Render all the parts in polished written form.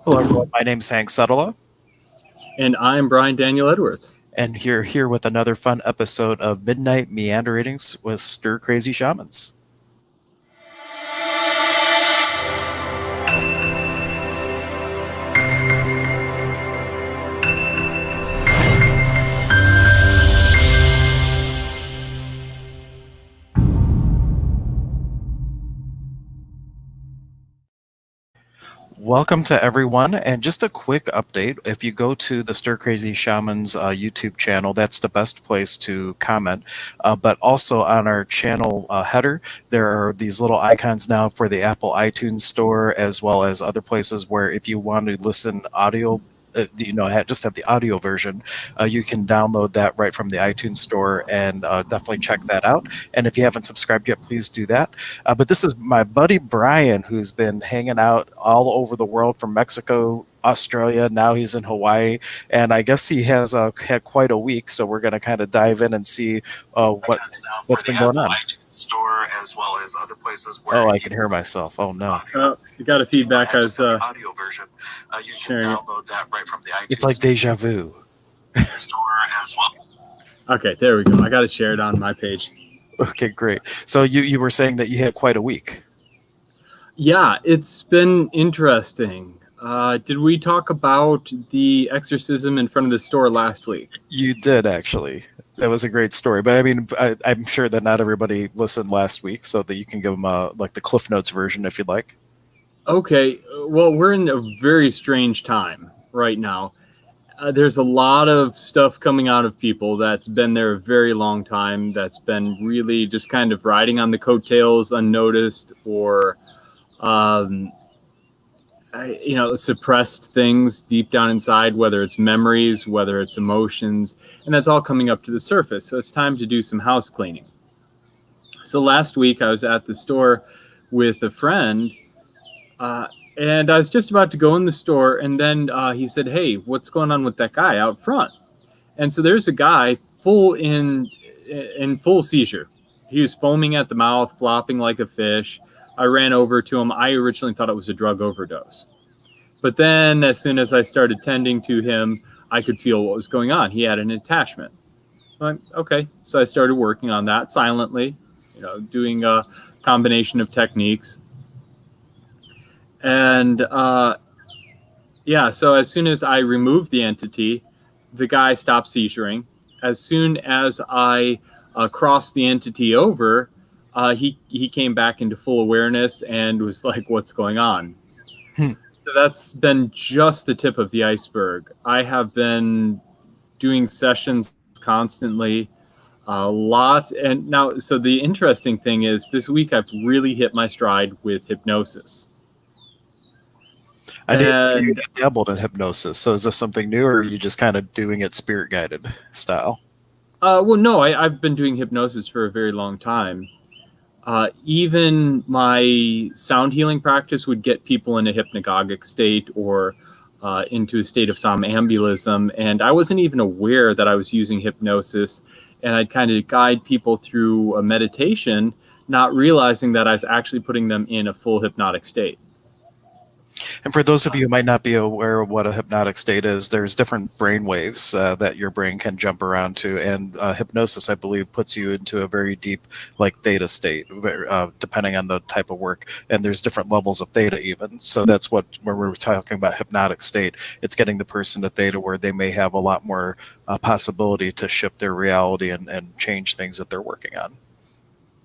Hello, everyone. My name's Hank Setala, And I'm Brian Daniel Edwards. and you're here with another fun episode of Midnight Meanderings with Stir Crazy Shamans. Welcome to everyone, and just a quick update. If you go to the Stir Crazy Shamans YouTube channel, that's the best place to comment. But also on our channel header, there are these little icons now for the Apple iTunes Store, as well as other places where if you want to listen audio, just have the audio version, you can download that right from the iTunes Store and definitely check that out. And if you haven't subscribed yet, please do that. But this is my buddy Brian, who's been hanging out all over the world from Mexico, Australia. Now he's in Hawaii, and I guess he has had quite a week. So we're going to kind of dive in and see what's been going on. Store as well as other places where I can hear myself. Oh no! You got a feedback as audio version. You can download that right from the iTunes. It's like deja vu. Store as well. Okay, there we go. I got to share it on my page. Okay, great. So you were saying that you had quite a week. Yeah, it's been interesting. Did we talk about the exorcism in front of the store last week? You did, actually. That was a great story. But I mean, I'm sure that not everybody listened last week, so that you can give them like the Cliff Notes version if you'd like. Okay. Well, we're in a very strange time right now. There's a lot of stuff coming out of people that's been there a very long time, that's been really just kind of riding on the coattails unnoticed, or suppressed things deep down inside, whether it's memories, whether it's emotions, and that's all coming up to the surface. So it's time to do some house cleaning. So last week I was at the store with a friend, and I was just about to go in the store, and then he said, "Hey, what's going on with that guy out front?" And so there's a guy in full seizure. He was foaming at the mouth, flopping like a fish. I ran over to him. I originally thought it was a drug overdose. But then as soon as I started tending to him, I could feel what was going on. He had an attachment. I'm like, okay. So I started working on that silently, doing a combination of techniques. And so as soon as I removed the entity, the guy stopped seizuring. As soon as I crossed the entity over, he came back into full awareness and was like, "What's going on?" So that's been just the tip of the iceberg. I have been doing sessions constantly, a lot. And now, so the interesting thing is this week I've really hit my stride with hypnosis. I didn't dabbled in hypnosis. So is this something new, or are you just kind of doing it spirit guided style? Well, no, I've been doing hypnosis for a very long time. Even my sound healing practice would get people in a hypnagogic state or into a state of somnambulism. And I wasn't even aware that I was using hypnosis. And I'd kind of guide people through a meditation, not realizing that I was actually putting them in a full hypnotic state. And for those of you who might not be aware of what a hypnotic state is, there's different brain waves that your brain can jump around to. And hypnosis, I believe, puts you into a very deep, like, theta state, depending on the type of work. And there's different levels of theta even. So that's when we're talking about hypnotic state. It's getting the person to theta where they may have a lot more possibility to shift their reality and change things that they're working on.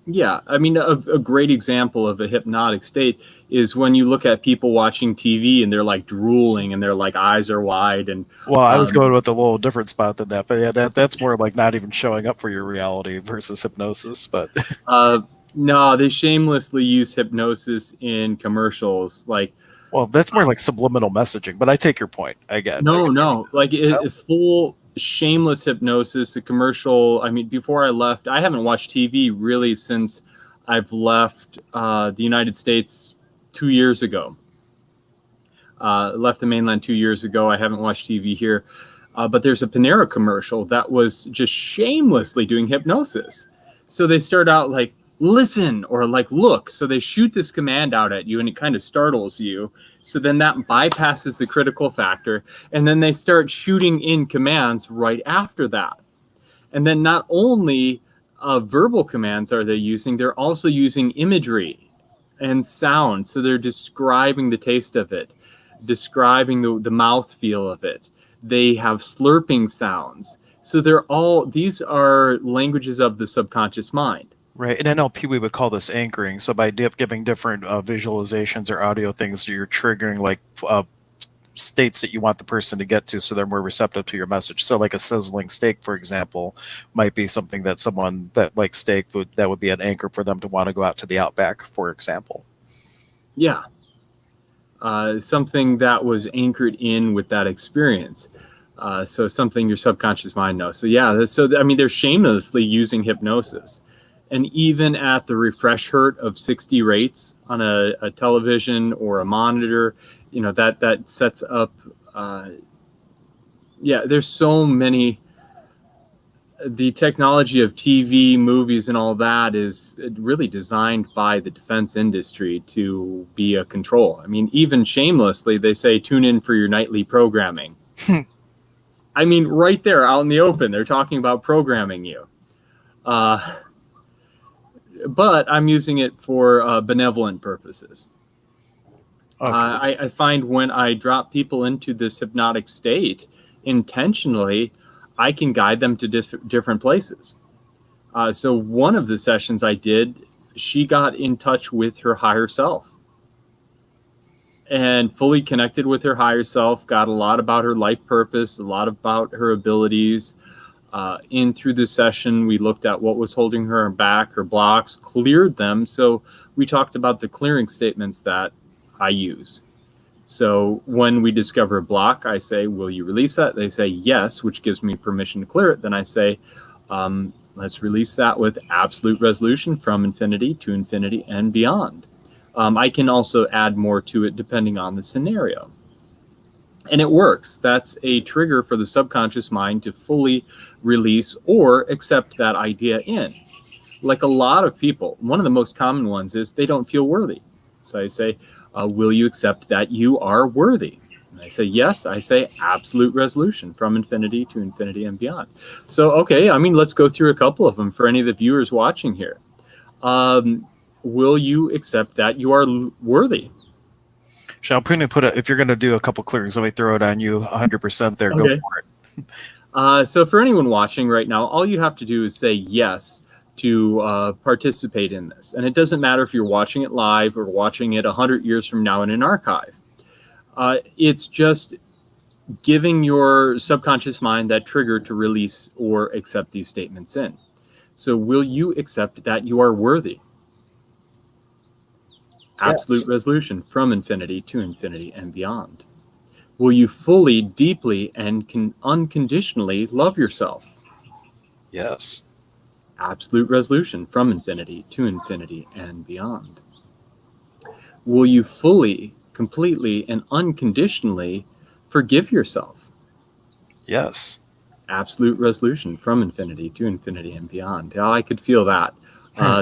Yeah, I mean, a great example of a hypnotic state is when you look at people watching TV and they're like drooling and their like eyes are wide. And well, I was going with a little different spot than that, but yeah, that's more like not even showing up for your reality versus hypnosis. But no, they shamelessly use hypnosis in commercials, like. Well, that's more like subliminal messaging, but I take your point. I get. No, like full shameless hypnosis, a commercial. I mean, before I left, I haven't watched TV really since I've left the United States 2 years ago. Left the mainland 2 years ago. I haven't watched TV here. But there's a Panera commercial that was just shamelessly doing hypnosis. So they start out like, listen, or like, look. So they shoot this command out at you and it kind of startles you. So then that bypasses the critical factor. And then they start shooting in commands right after that. And then not only verbal commands are they using, they're also using imagery and sound. So they're describing the taste of it, describing the mouth feel of it. They have slurping sounds. So these are languages of the subconscious mind. Right. In NLP, we would call this anchoring. So by giving different visualizations or audio things, you're triggering like states that you want the person to get to so they're more receptive to your message. So like a sizzling steak, for example, might be something that someone that likes steak that would be an anchor for them to want to go out to the outback, for example. Yeah. Something that was anchored in with that experience. So something your subconscious mind knows. So yeah, I mean, they're shamelessly using hypnosis. And even at the refresh hertz of 60 rates on a television or a monitor, that sets up, there's so many. The technology of TV, movies, and all that is really designed by the defense industry to be a control. I mean, even shamelessly, they say, tune in for your nightly programming. I mean, right there out in the open, they're talking about programming you. But I'm using it for benevolent purposes. Okay. I find when I drop people into this hypnotic state intentionally, I can guide them to different places. So one of the sessions I did, she got in touch with her higher self and fully connected with her higher self, got a lot about her life purpose, a lot about her abilities. Through this session, we looked at what was holding her back, her blocks, cleared them. So we talked about the clearing statements that I use. So when we discover a block, I say, will you release that? They say yes, which gives me permission to clear it. Then I say, let's release that with absolute resolution from infinity to infinity and beyond. I can also add more to it depending on the scenario. And it works. That's a trigger for the subconscious mind to fully release or accept that idea in. Like a lot of people, one of the most common ones is they don't feel worthy. So I say, will you accept that you are worthy? And I say, yes. I say absolute resolution from infinity to infinity and beyond. So, okay, I mean, let's go through a couple of them for any of the viewers watching here. Will you accept that you are worthy? Shall if you're going to do a couple clearings, let me throw it on you 100% there. Okay. Go for it. So for anyone watching right now, all you have to do is say yes to participate in this. And it doesn't matter if you're watching it live or watching it 100 years from now in an archive. It's just giving your subconscious mind that trigger to release or accept these statements in. So will you accept that you are worthy? Absolute resolution from infinity to infinity and beyond. Will you fully, deeply, and unconditionally love yourself? Yes. Absolute resolution from infinity to infinity and beyond. Will you fully, completely, and unconditionally forgive yourself? Yes. Absolute resolution from infinity to infinity and beyond. Yeah, I could feel that.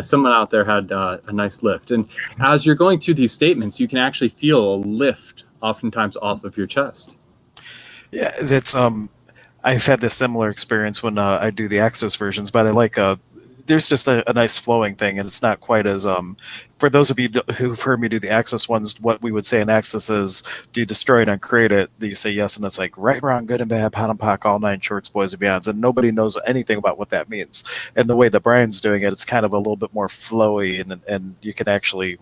Someone out there had a nice lift. And as you're going through these statements, you can actually feel a lift oftentimes off of your chest. Yeah, that's I've had this similar experience when I do the Access versions, but I like there's just a nice flowing thing, and it's not quite as for those of you who've heard me do the Access ones, what we would say in Access is, do you destroy it and create it? You say yes, and it's like right, wrong, good and bad, pot and pock, all nine shorts, boys and beyonds, and nobody knows anything about what that means. And the way that Brian's doing it, it's kind of a little bit more flowy, and you can actually,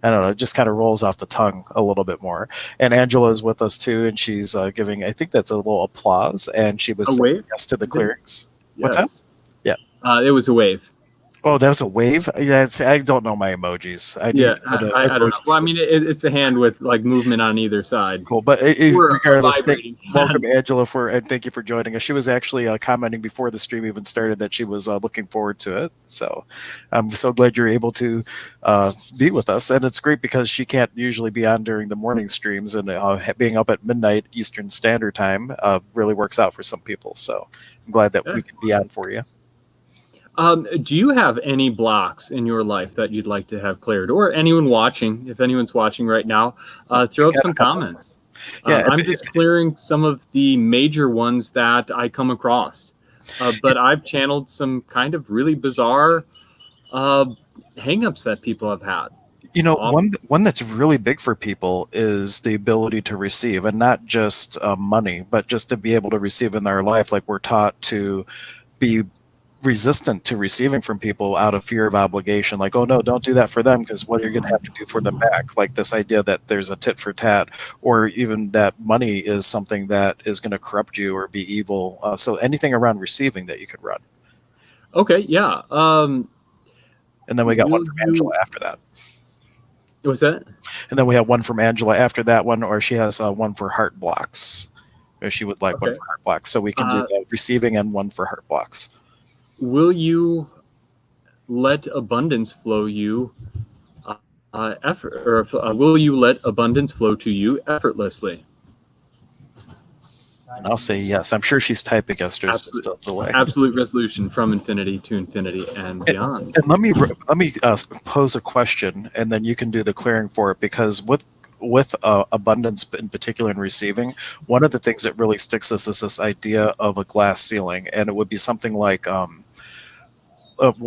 I don't know, it just kind of rolls off the tongue a little bit more. And Angela is with us too, and she's giving, I think that's a little applause, and she was saying yes to the clearings. Yes. What's that? Yeah. It was a wave. Oh, that was a wave? Yeah, I don't know my emojis. I don't know. Well, I mean, it's a hand with like movement on either side. Cool, but regardless, welcome Angela and thank you for joining us. She was actually commenting before the stream even started that she was looking forward to it. So I'm so glad you're able to be with us, and it's great because she can't usually be on during the morning streams, and being up at midnight Eastern Standard Time really works out for some people. So I'm glad that we can be on for you. Do you have any blocks in your life that you'd like to have cleared, or anyone watching? If anyone's watching right now, throw up Got some a couple. comments. Yeah, I'm just clearing some of the major ones that I come across, but I've channeled some kind of really bizarre uh, hangups that people have had. one that's really big for people is the ability to receive, and not just money, but just to be able to receive in their life. Like we're taught to be resistant to receiving from people out of fear of obligation. Like, oh no, don't do that for them because what are you going to have to do for them back? Like this idea that there's a tit for tat, or even that money is something that is going to corrupt you or be evil. So anything around receiving that you could run. Okay, yeah. And then we got one Will from Angela you? after that. What's that? And then we have one from Angela after that one, or she has one for heart blocks. Or she would like one Okay. for heart blocks. So we can do Uh, the receiving and one for heart blocks. will you let abundance flow you will you let abundance flow to you effortlessly? And I'll say yes. I'm sure she's typing yes. There's just Absolute, a delay. absolute resolution from infinity to infinity and beyond. And let me pose a question, and then you can do the clearing for it. Because with abundance in particular in receiving, one of the things that really sticks us is this idea of a glass ceiling, and it would be something like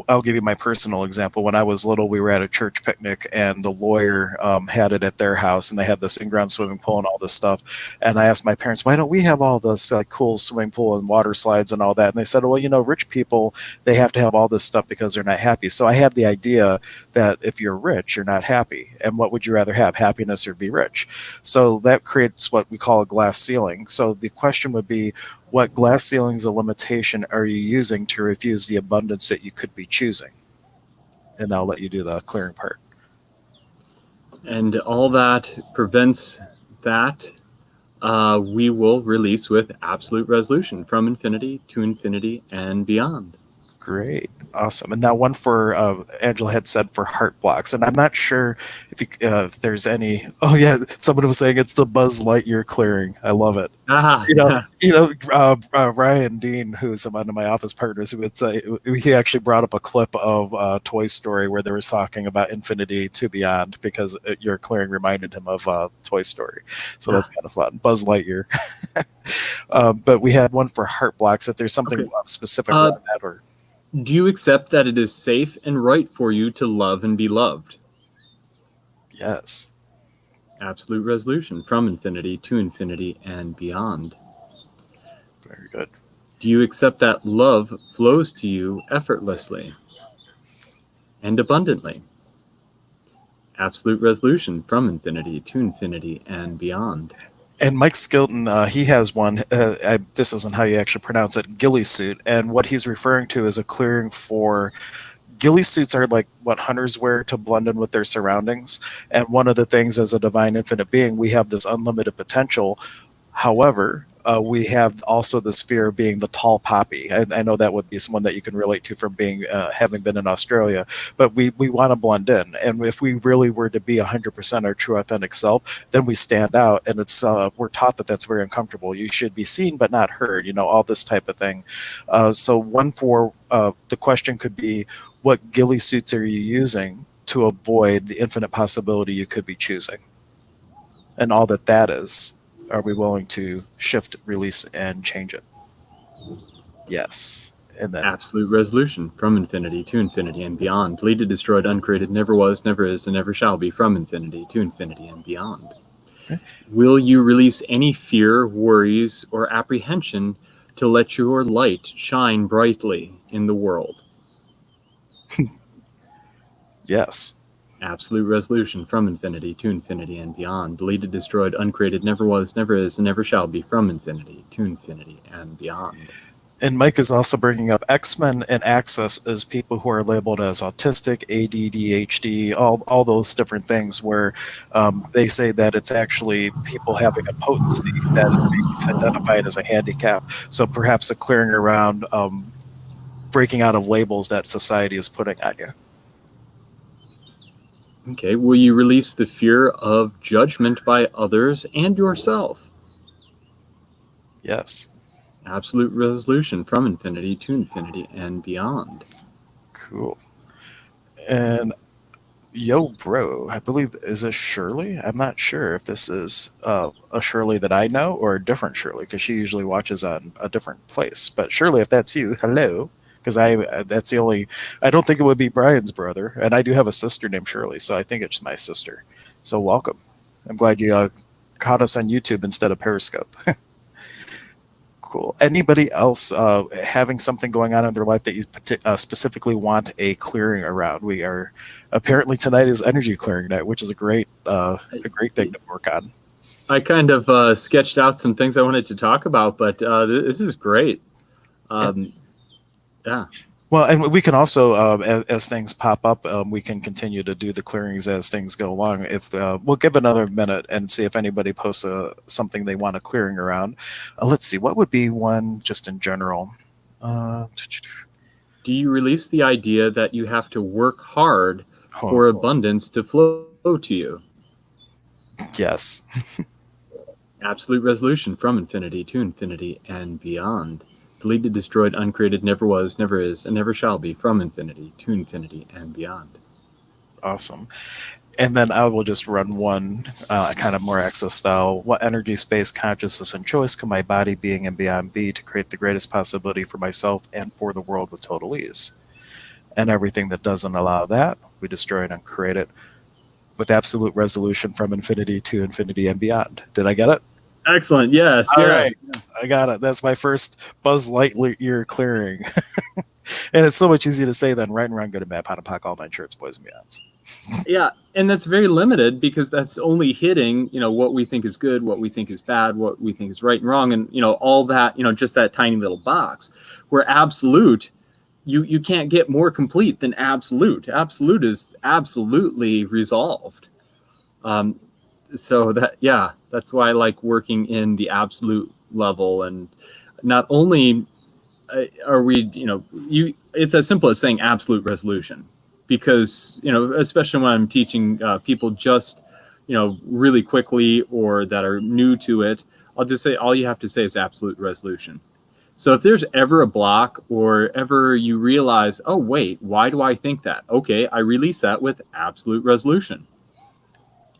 I'll give you my personal example. When I was little, we were at a church picnic, and the lawyer had it at their house, and they had this in-ground swimming pool and all this stuff. And I asked my parents, "Why don't we have all this cool swimming pool and water slides and all that?" And they said, "Well, rich people, they have to have all this stuff because they're not happy." So I had the idea that if you're rich, you're not happy, and what would you rather have, happiness or be rich? So that creates what we call a glass ceiling. So the question would be, what glass ceilings of limitation are you using to refuse the abundance that you could be choosing? And I'll let you do the clearing part. And all that prevents that we will release with absolute resolution from infinity to infinity and beyond. Great. Awesome. And now one for Angela had said for heart blocks. And I'm not sure if there's any. Oh, yeah. Someone was saying it's the Buzz Lightyear clearing. I love it. Yeah. Ryan Dean, who's one of my office partners, who would say he actually brought up a clip of Toy Story where they were talking about infinity to beyond because your clearing reminded him of Toy Story. So that's kind of fun. Buzz Lightyear. But we had one for heart blocks. If there's something specific around that, or do you accept that it is safe and right for you to love and be loved? yes. Absolute resolution from infinity to infinity and beyond. Very good. Do you accept that love flows to you effortlessly and abundantly? Absolute resolution from infinity to infinity and beyond. And Mike Skilton, he has one. This isn't how you actually pronounce it, ghillie suit. And what he's referring to is a clearing for ghillie suits are like what hunters wear to blend in with their surroundings. And one of the things as a divine infinite being, we have this unlimited potential. However, we have also this fear of being the tall poppy. I know that would be someone that you can relate to from being having been in Australia, but we want to blend in. And if we really were to be 100% our true authentic self, then we stand out. And it's we're taught that that's very uncomfortable. You should be seen but not heard. All this type of thing. So one for the question could be, what ghillie suits are you using to avoid the infinite possibility you could be choosing? And all that is, are we willing to shift, release, and change it? Yes. And then absolute resolution from infinity to infinity and beyond. Deleted, destroyed, uncreated, never was, never is, and never shall be from infinity to infinity and beyond. Okay. Will you release any fear, worries, or apprehension to let your light shine brightly in the world? yes. Absolute resolution from infinity to infinity and beyond. Deleted, destroyed, uncreated, never was, never is, and never shall be from infinity to infinity and beyond. And Mike is also bringing up X-Men and Access as people who are labeled as autistic, ADHD, all those different things where they say that it's actually people having a potency that is being identified as a handicap. So perhaps a clearing around breaking out of labels that society is putting on you. Okay, will you release the fear of judgment by others and yourself? Yes. Absolute resolution from infinity to infinity and beyond. Cool. And yo, bro, I believe, is this Shirley? I'm not sure if this is a Shirley that I know or a different Shirley because she usually watches on a different place. But Shirley, if that's you, hello. Because that's the only, I don't think it would be Brian's brother. And I do have a sister named Shirley, so I think it's my sister. So welcome. I'm glad you caught us on YouTube instead of Periscope. Cool. Anybody else having something going on in their life that you specifically want a clearing around? We are apparently tonight is energy clearing night, which is a great thing to work on. I kind of sketched out some things I wanted to talk about, but this is great. Yeah. Yeah. Well, and we can also, as things pop up, we can continue to do the clearings as things go along. If we'll give another minute and see if anybody posts something they want a clearing around. Let's see, what would be one just in general? Uh, Do you release the idea that you have to work hard oh, for abundance to flow to you? yes. Absolute resolution from infinity to infinity and beyond. Deleted, destroyed, uncreated, never was, never is, and never shall be, from infinity to infinity and beyond. Awesome. And then I will just run one kind of more access style. What energy, space, consciousness, and choice can my body, being, and beyond be to create the greatest possibility for myself and for the world with total ease? And everything that doesn't allow that, we destroy it and create it with absolute resolution from infinity to infinity and beyond. Did I get it? Excellent. Yes. All Yes. right. I got it. That's my first Buzz Lightyear clearing. And it's so much easier to say than right and wrong, good and bad, pot and pock, all nine shirts, boys and beyonds. Yeah, and that's very limited because that's only hitting, what we think is good, what we think is bad, what we think is right and wrong, and all that, just that tiny little box. Where absolute, you can't get more complete than absolute. Absolute is absolutely resolved. So that's why I like working in the absolute level. And not only are we, it's as simple as saying absolute resolution, because especially when I'm teaching people just really quickly or that are new to it, I'll just say all you have to say is absolute resolution. So if there's ever a block or ever you realize, oh wait, why do I think that? Okay, I release that with absolute resolution.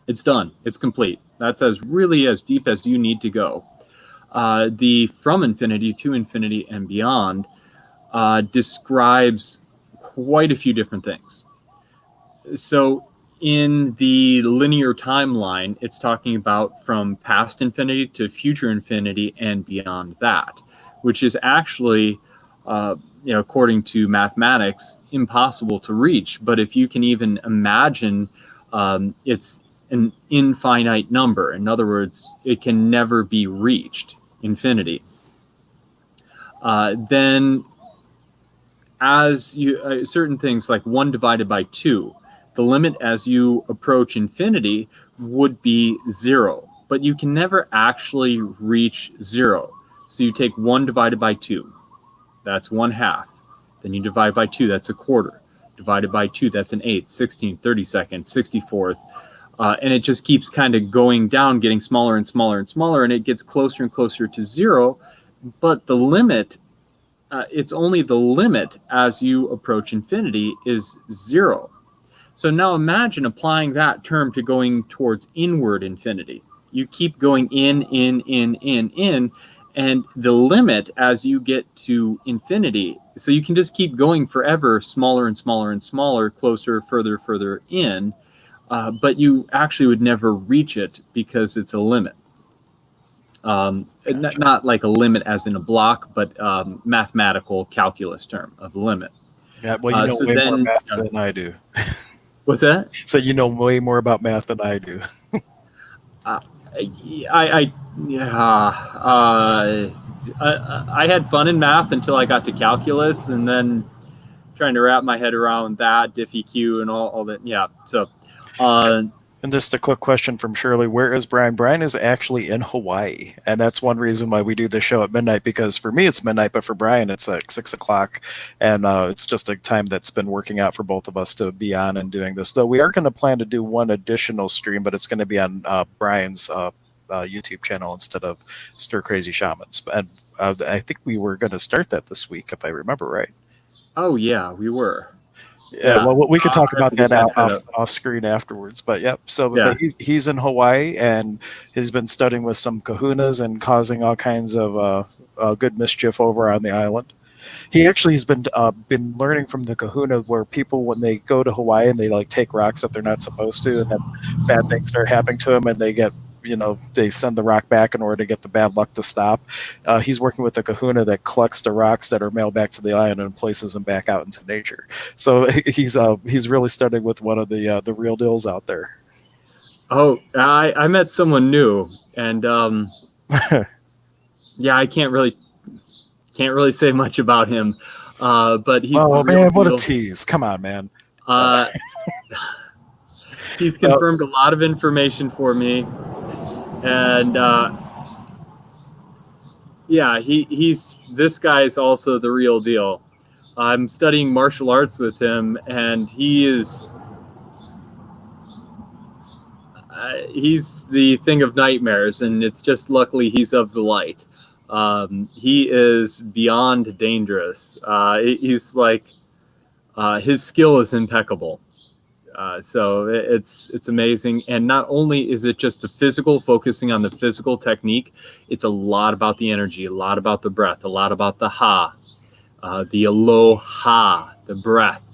It's done. It's complete. That's as deep as you need to go. The from infinity to infinity and beyond describes quite a few different things. So in the linear timeline, it's talking about from past infinity to future infinity and beyond that, which is actually, according to mathematics, impossible to reach. But if you can even imagine, it's an infinite number. In other words, it can never be reached, infinity. Then as you certain things like 1 divided by 2, the limit as you approach infinity would be 0, but you can never actually reach 0. So you take 1 divided by 2, that's 1/2. Then you divide by 2, that's 1/4. Divided by 2, that's an 1/8, 16th, 32nd, 64th. And it just keeps kind of going down, getting smaller and smaller and smaller, and it gets closer and closer to 0. But the limit, it's only the limit as you approach infinity is 0. So now imagine applying that term to going towards inward infinity. You keep going in, and the limit as you get to infinity, so you can just keep going forever, smaller and smaller and smaller, closer, further in, but you actually would never reach it because it's a limit. Gotcha. Not like a limit as in a block, but mathematical calculus term of limit. Yeah, well, you know So way more then, math than I do. what's that? So you know way more about math than I do. I had fun in math until I got to calculus, and then trying to wrap my head around that diffie-q and all that. Yeah. So, And just a quick question from Shirley: where is Brian? Brian is actually in Hawaii, and that's one reason why we do the show at midnight. Because for me it's midnight, but for Brian it's like 6 o'clock, and it's just a time that's been working out for both of us to be on and doing this. Though we are going to plan to do one additional stream, but it's going to be on Brian's YouTube channel instead of Stir Crazy Shamans. And I think we were going to start that this week, if I remember right. oh yeah, we were. Yeah, Yeah. well, we could talk I have about to get that that out set up. off screen afterwards. But yep. So, Yeah. but he's in Hawaii and he's been studying with some kahunas and causing all kinds of good mischief over on the island. He actually has been learning from the Kahuna, where people, when they go to Hawaii and they like take rocks that they're not supposed to, and then bad things start happening to them, and they get, they send the rock back in order to get the bad luck to stop. He's working with the Kahuna that collects the rocks that are mailed back to the island and places them back out into nature. So he's really studying with one of the real deals out there. Oh, I met someone new, and yeah, I can't really say much about him, but he's the Oh real man, what a deal. tease! Come on, man. Uh, he's Well, confirmed a lot of information for me, and yeah, he's this guy's also the real deal. I'm studying martial arts with him, and he's the thing of nightmares, and it's just luckily he's of the light. He is beyond dangerous. He's like his skill is impeccable. So it's amazing, and not only is it just the physical, focusing on the physical technique, it's a lot about the energy, a lot about the breath, a lot about the the aloha, the breath.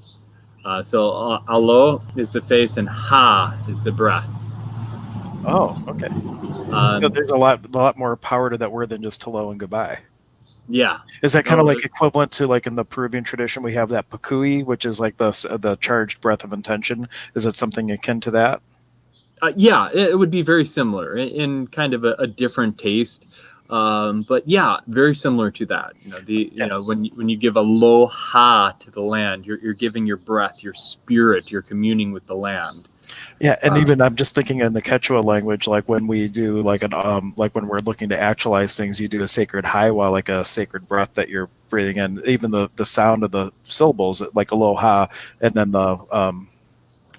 So alo is the face, and ha is the breath. oh, okay. So Um, there's a lot more power to that word than just hello and goodbye. yeah, Is that kind of no, like equivalent to, like, in the Peruvian tradition we have that pakui, which is like the charged breath of intention? Is it something akin to that? yeah, it would be very similar in kind of a different taste. But yeah, very similar to that. Yeah, When you give aloha to the land, you're giving your breath, your spirit, you're communing with the land. yeah, and Uh, even I'm just thinking in the Quechua language, like when we do like when we're looking to actualize things, you do a sacred haiwa, like a sacred breath that you're breathing in. Even the sound of the syllables, like aloha, and then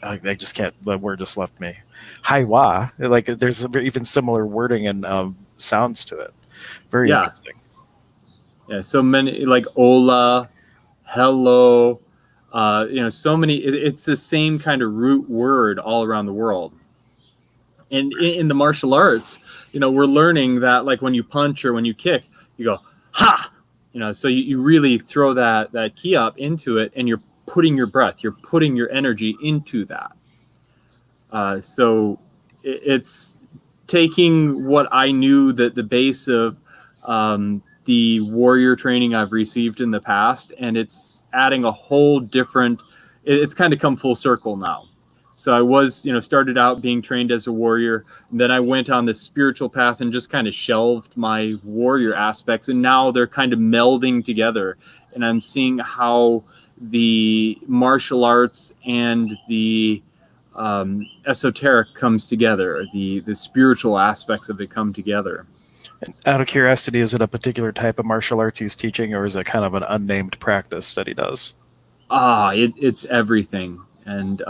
I just can't. The word just left me. Haiwa. Like there's even similar wording and sounds to it. Very yeah, interesting. yeah. So many like ola, hello. So many. It's the same kind of root word all around the world. And in the martial arts, we're learning that like when you punch or when you kick, you go ha. So you really throw that key up into it, and you're putting your breath, you're putting your energy into that. So it's taking what I knew, that the base of the warrior training I've received in the past, and it's adding a whole different. It's kind of come full circle now. So I was, started out being trained as a warrior, and then I went on this spiritual path and just kind of shelved my warrior aspects, and now they're kind of melding together, and I'm seeing how the martial arts and the esoteric comes together, the spiritual aspects of it come together. Out of curiosity, is it a particular type of martial arts he's teaching, or is it kind of an unnamed practice that he does? It's everything, and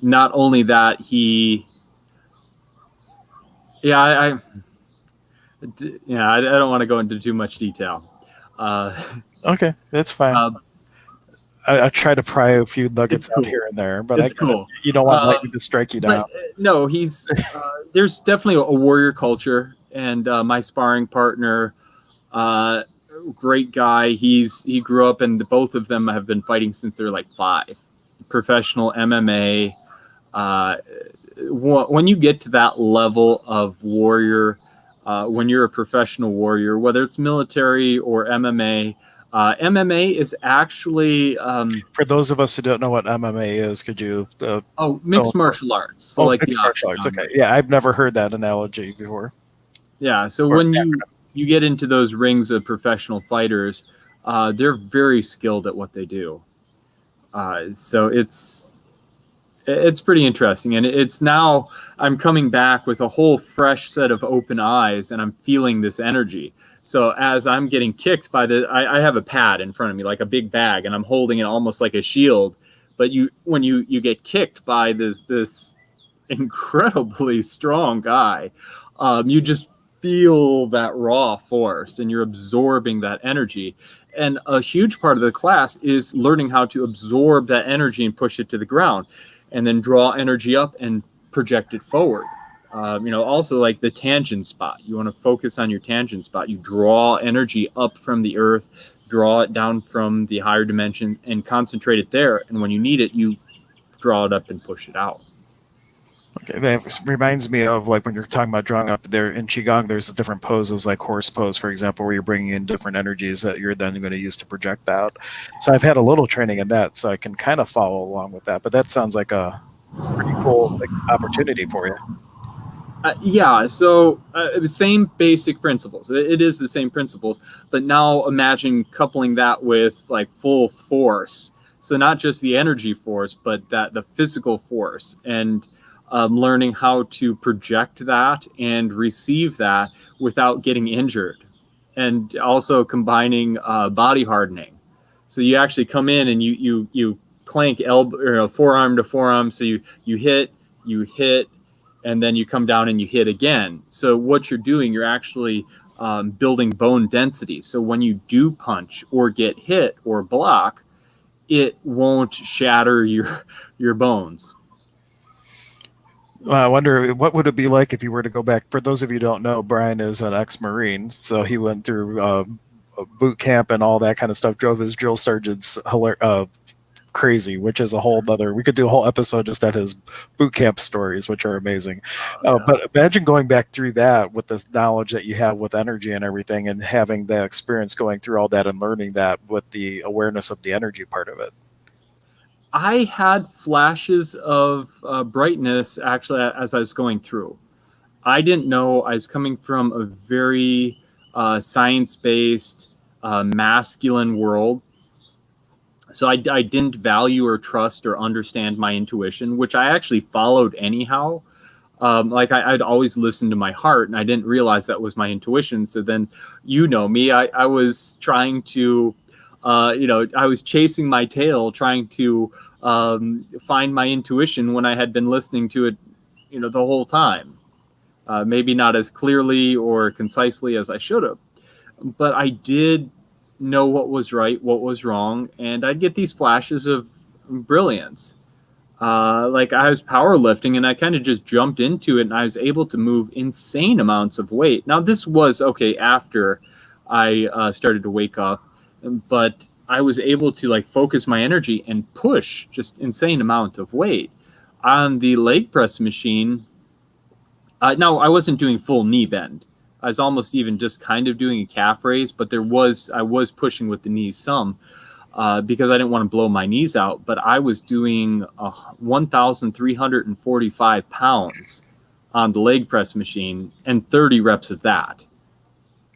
not only that, yeah, I don't want to go into too much detail. Uh, Okay, that's fine. uh, I try to pry a few it's nuggets out cool. here and there, but I It's get it. cool. You don't want lightning Um, to strike you but down. no, there's definitely a warrior culture, and my sparring partner, uh, great guy. He grew up, and both of them have been fighting since they're like 5. Professional MMA. Uh, when you get to that level of warrior, when you're a professional warrior, whether it's military or MMA, MMA is actually For those of us who don't know what MMA is, could you tell mixed us more? martial arts. So Oh, like the mixed martial arts. octagon Okay, ring. yeah, I've never heard that analogy before. Yeah. So Or when you get into those rings of professional fighters, they're very skilled at what they do. So it's pretty interesting, and it's now I'm coming back with a whole fresh set of open eyes, and I'm feeling this energy. So as I'm getting kicked by I have a pad in front of me, like a big bag, and I'm holding it almost like a shield. But when you get kicked by this incredibly strong guy, you just feel that raw force and you're absorbing that energy. And a huge part of the class is learning how to absorb that energy and push it to the ground, and then draw energy up and project it forward. Also like the tangent spot. You want to focus on your tangent spot. You draw energy up from the earth, draw it down from the higher dimensions, and concentrate it there. And when you need it, you draw it up and push it out. Okay, that reminds me of like when you're talking about drawing up there in Qigong, there's different poses like horse pose, for example, where you're bringing in different energies that you're then going to use to project out. So I've had a little training in that, so I can kind of follow along with that. But that sounds like a pretty cool like, opportunity for you. Same basic principles. It is the same principles, but now imagine coupling that with like full force. So not just the energy force, but the physical force, and learning how to project that and receive that without getting injured, and also combining body hardening. So you actually come in and you clank elbow, forearm to forearm. So you hit, and then you come down and you hit again. So what you're doing, you're actually building bone density. So when you do punch or get hit or block, it won't shatter your bones. I wonder what would it be like if you were to go back. For those of you who don't know, Brian is an ex-Marine, so he went through boot camp and all that kind of stuff. Drove his drill sergeants crazy, which is a whole other. We could do a whole episode just at his boot camp stories, which are amazing. But imagine going back through that with the knowledge that you have with energy and everything, and having the experience going through all that and learning that with the awareness of the energy part of it. I had flashes of brightness actually as I was going through. I didn't know I was coming from a very science-based, masculine world. So I didn't value or trust or understand my intuition, which I actually followed anyhow. I'd always listened to my heart, and I didn't realize that was my intuition. So then, me, I was trying to, I was chasing my tail, trying to find my intuition when I had been listening to it, the whole time. Maybe not as clearly or concisely as I should have, but I did know what was right, what was wrong, and I'd get these flashes of brilliance. Like I was powerlifting and I kind of just jumped into it, and I was able to move insane amounts of weight. Now this was okay after I started to wake up, but I was able to like focus my energy and push just insane amount of weight on the leg press machine. Now I wasn't doing full knee bend. I was almost even just kind of doing a calf raise, but I was pushing with the knees some because I didn't want to blow my knees out. But I was doing 1,345 pounds on the leg press machine and 30 reps of that,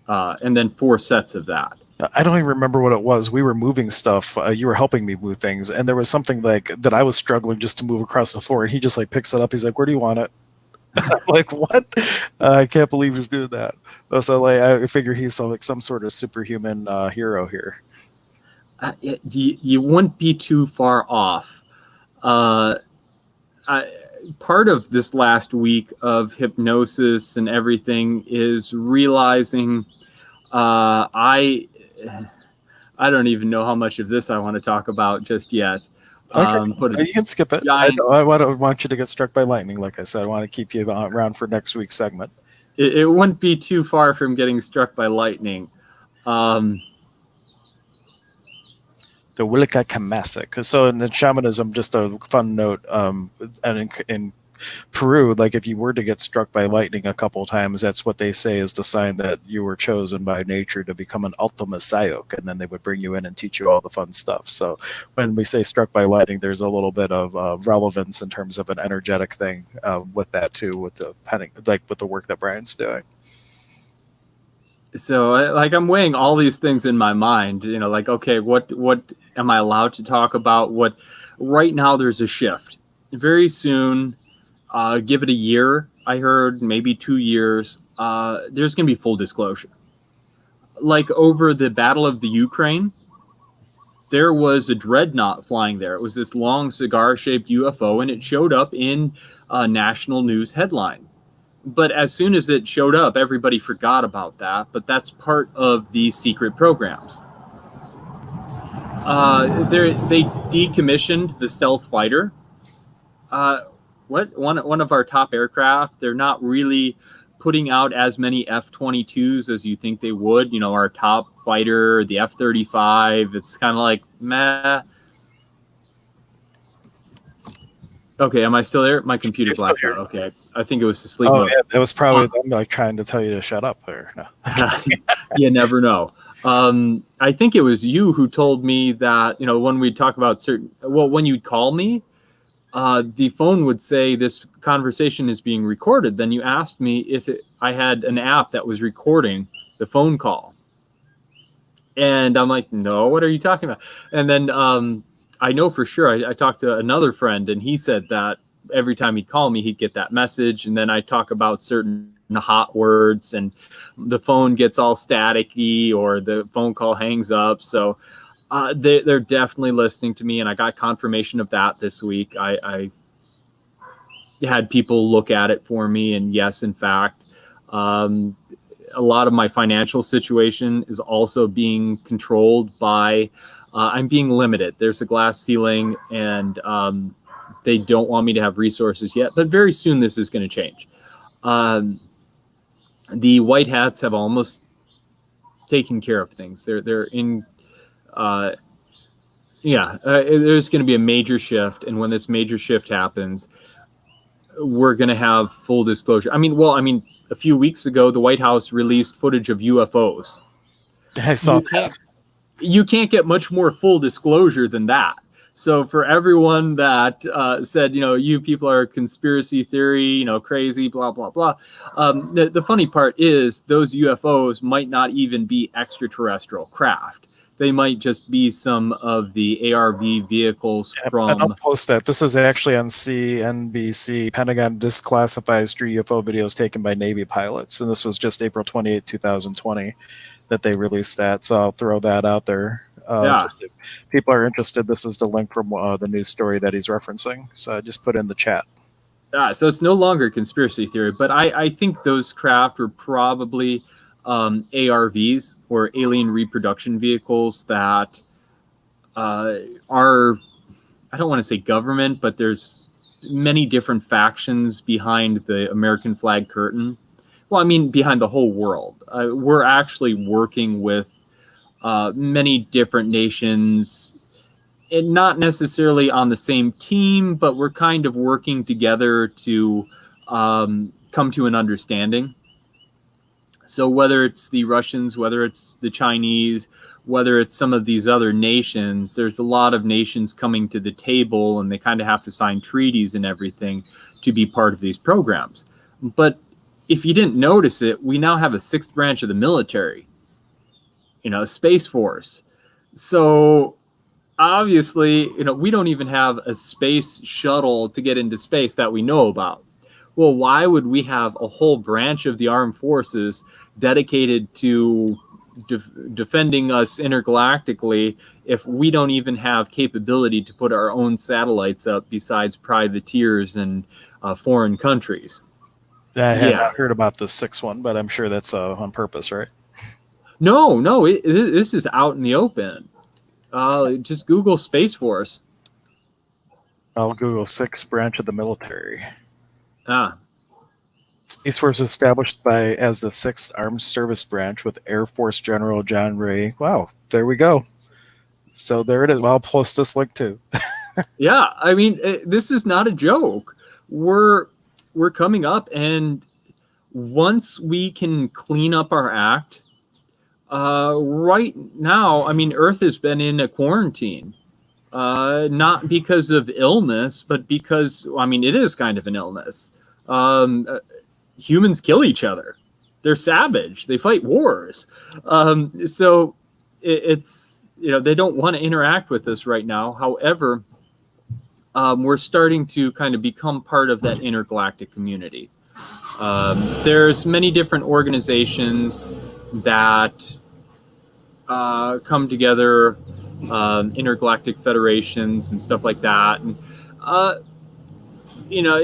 and then 4 sets of that. I don't even remember what it was. We were moving stuff. You were helping me move things, and there was something like that I was struggling just to move across the floor, and he just like picks it up. He's like, "Where do you want it?" I'm like, what? I can't believe he's doing that. So like, I figure he's some sort of superhuman hero here. You wouldn't be too far off. Part of this last week of hypnosis and everything is realizing I don't even know how much of this I want to talk about just yet. Okay. You can skip it. I don't want you to get struck by lightning. Like I said, I want to keep you around for next week's segment. It wouldn't be too far from getting struck by lightning. The Wilika Kamasic. So in the shamanism, just a fun note, and in Peru, like if you were to get struck by lightning a couple of times, that's what they say is the sign that you were chosen by nature to become an Altomasayok, and then they would bring you in and teach you all the fun stuff. So when we say struck by lightning, there's a little bit of relevance in terms of an energetic thing with that too, with the penning, like with the work that Brian's doing. So like I'm weighing all these things in my mind, like, okay, what am I allowed to talk about? What right now there's a shift. Very soon, give it a year, I heard, maybe 2 years, there's going to be full disclosure. Like over the Battle of the Ukraine, there was a dreadnought flying there. It was this long cigar-shaped UFO, and it showed up in a national news headline. But as soon as it showed up, everybody forgot about that. But that's part of these secret programs. They decommissioned the stealth fighter. One of our top aircraft. They're not really putting out as many F-22s as you think they would. You know, our top fighter, the F-35. It's kind of like meh. Okay, am I still there? My computer blacked out. Okay, I think it was the sleep mode. Yeah, it was probably them like trying to tell you to shut up. Or no. You never know. I think it was you who told me that, you know, when we talk about when you'd call me, the phone would say this conversation is being recorded. Then you asked me if I had an app that was recording the phone call. And I'm like, no, what are you talking about? And then I know for sure, I talked to another friend, and he said that every time he'd call me, he'd get that message. And then I talk about certain hot words, and the phone gets all staticky, or the phone call hangs up. So they're definitely listening to me, and I got confirmation of that this week. I had people look at it for me, and yes, in fact, a lot of my financial situation is also being controlled by I'm being limited. There's a glass ceiling, and they don't want me to have resources yet, but very soon this is going to change. The white hats have almost taken care of things. They're in there's going to be a major shift, and when this major shift happens, we're going to have full disclosure. I mean, a few weeks ago, the White House released footage of UFOs. I saw that. You can't get much more full disclosure than that. So for everyone that said, you know, you people are conspiracy theory, you know, crazy, blah, blah, blah. The funny part is those UFOs might not even be extraterrestrial craft. They might just be some of the ARV vehicles from... And I'll post that. This is actually on CNBC. Pentagon disclassifies 3 UFO videos taken by Navy pilots. And this was just April 28, 2020 that they released that. So I'll throw that out there. Just if people are interested, this is the link from the news story that he's referencing. So I just put in the chat. So it's no longer conspiracy theory, but I think those craft were probably... ARVs, or alien reproduction vehicles, that are, I don't want to say government, but there's many different factions behind the American flag curtain. Well, I mean, behind the whole world. We're actually working with many different nations, and not necessarily on the same team, but we're kind of working together to come to an understanding. So whether it's the Russians, whether it's the Chinese, whether it's some of these other nations, there's a lot of nations coming to the table, and they kind of have to sign treaties and everything to be part of these programs. But if you didn't notice it, we now have a 6th branch of the military, you know, Space Force. So obviously, you know, we don't even have a space shuttle to get into space that we know about. Well, why would we have a whole branch of the armed forces dedicated to defending us intergalactically if we don't even have capability to put our own satellites up besides privateers and foreign countries? I had not heard about the 6th one, but I'm sure that's on purpose, right? No, this is out in the open. Just Google Space Force. I'll Google 6th branch of the military. Space Force is established as the 6th Armed Service Branch with Air Force General John Ray. Wow, there we go. So there it is. Well, I'll post this link too. Yeah, I mean, this is not a joke. We're coming up, and once we can clean up our act, right now, I mean, Earth has been in a quarantine. Not because of illness, but because, I mean, it is kind of an illness. Humans kill each other. They're savage. They fight wars. So it's, you know, they don't want to interact with us right now. However, we're starting to kind of become part of that intergalactic community. There's many different organizations that come together, intergalactic federations and stuff like that. And, you know,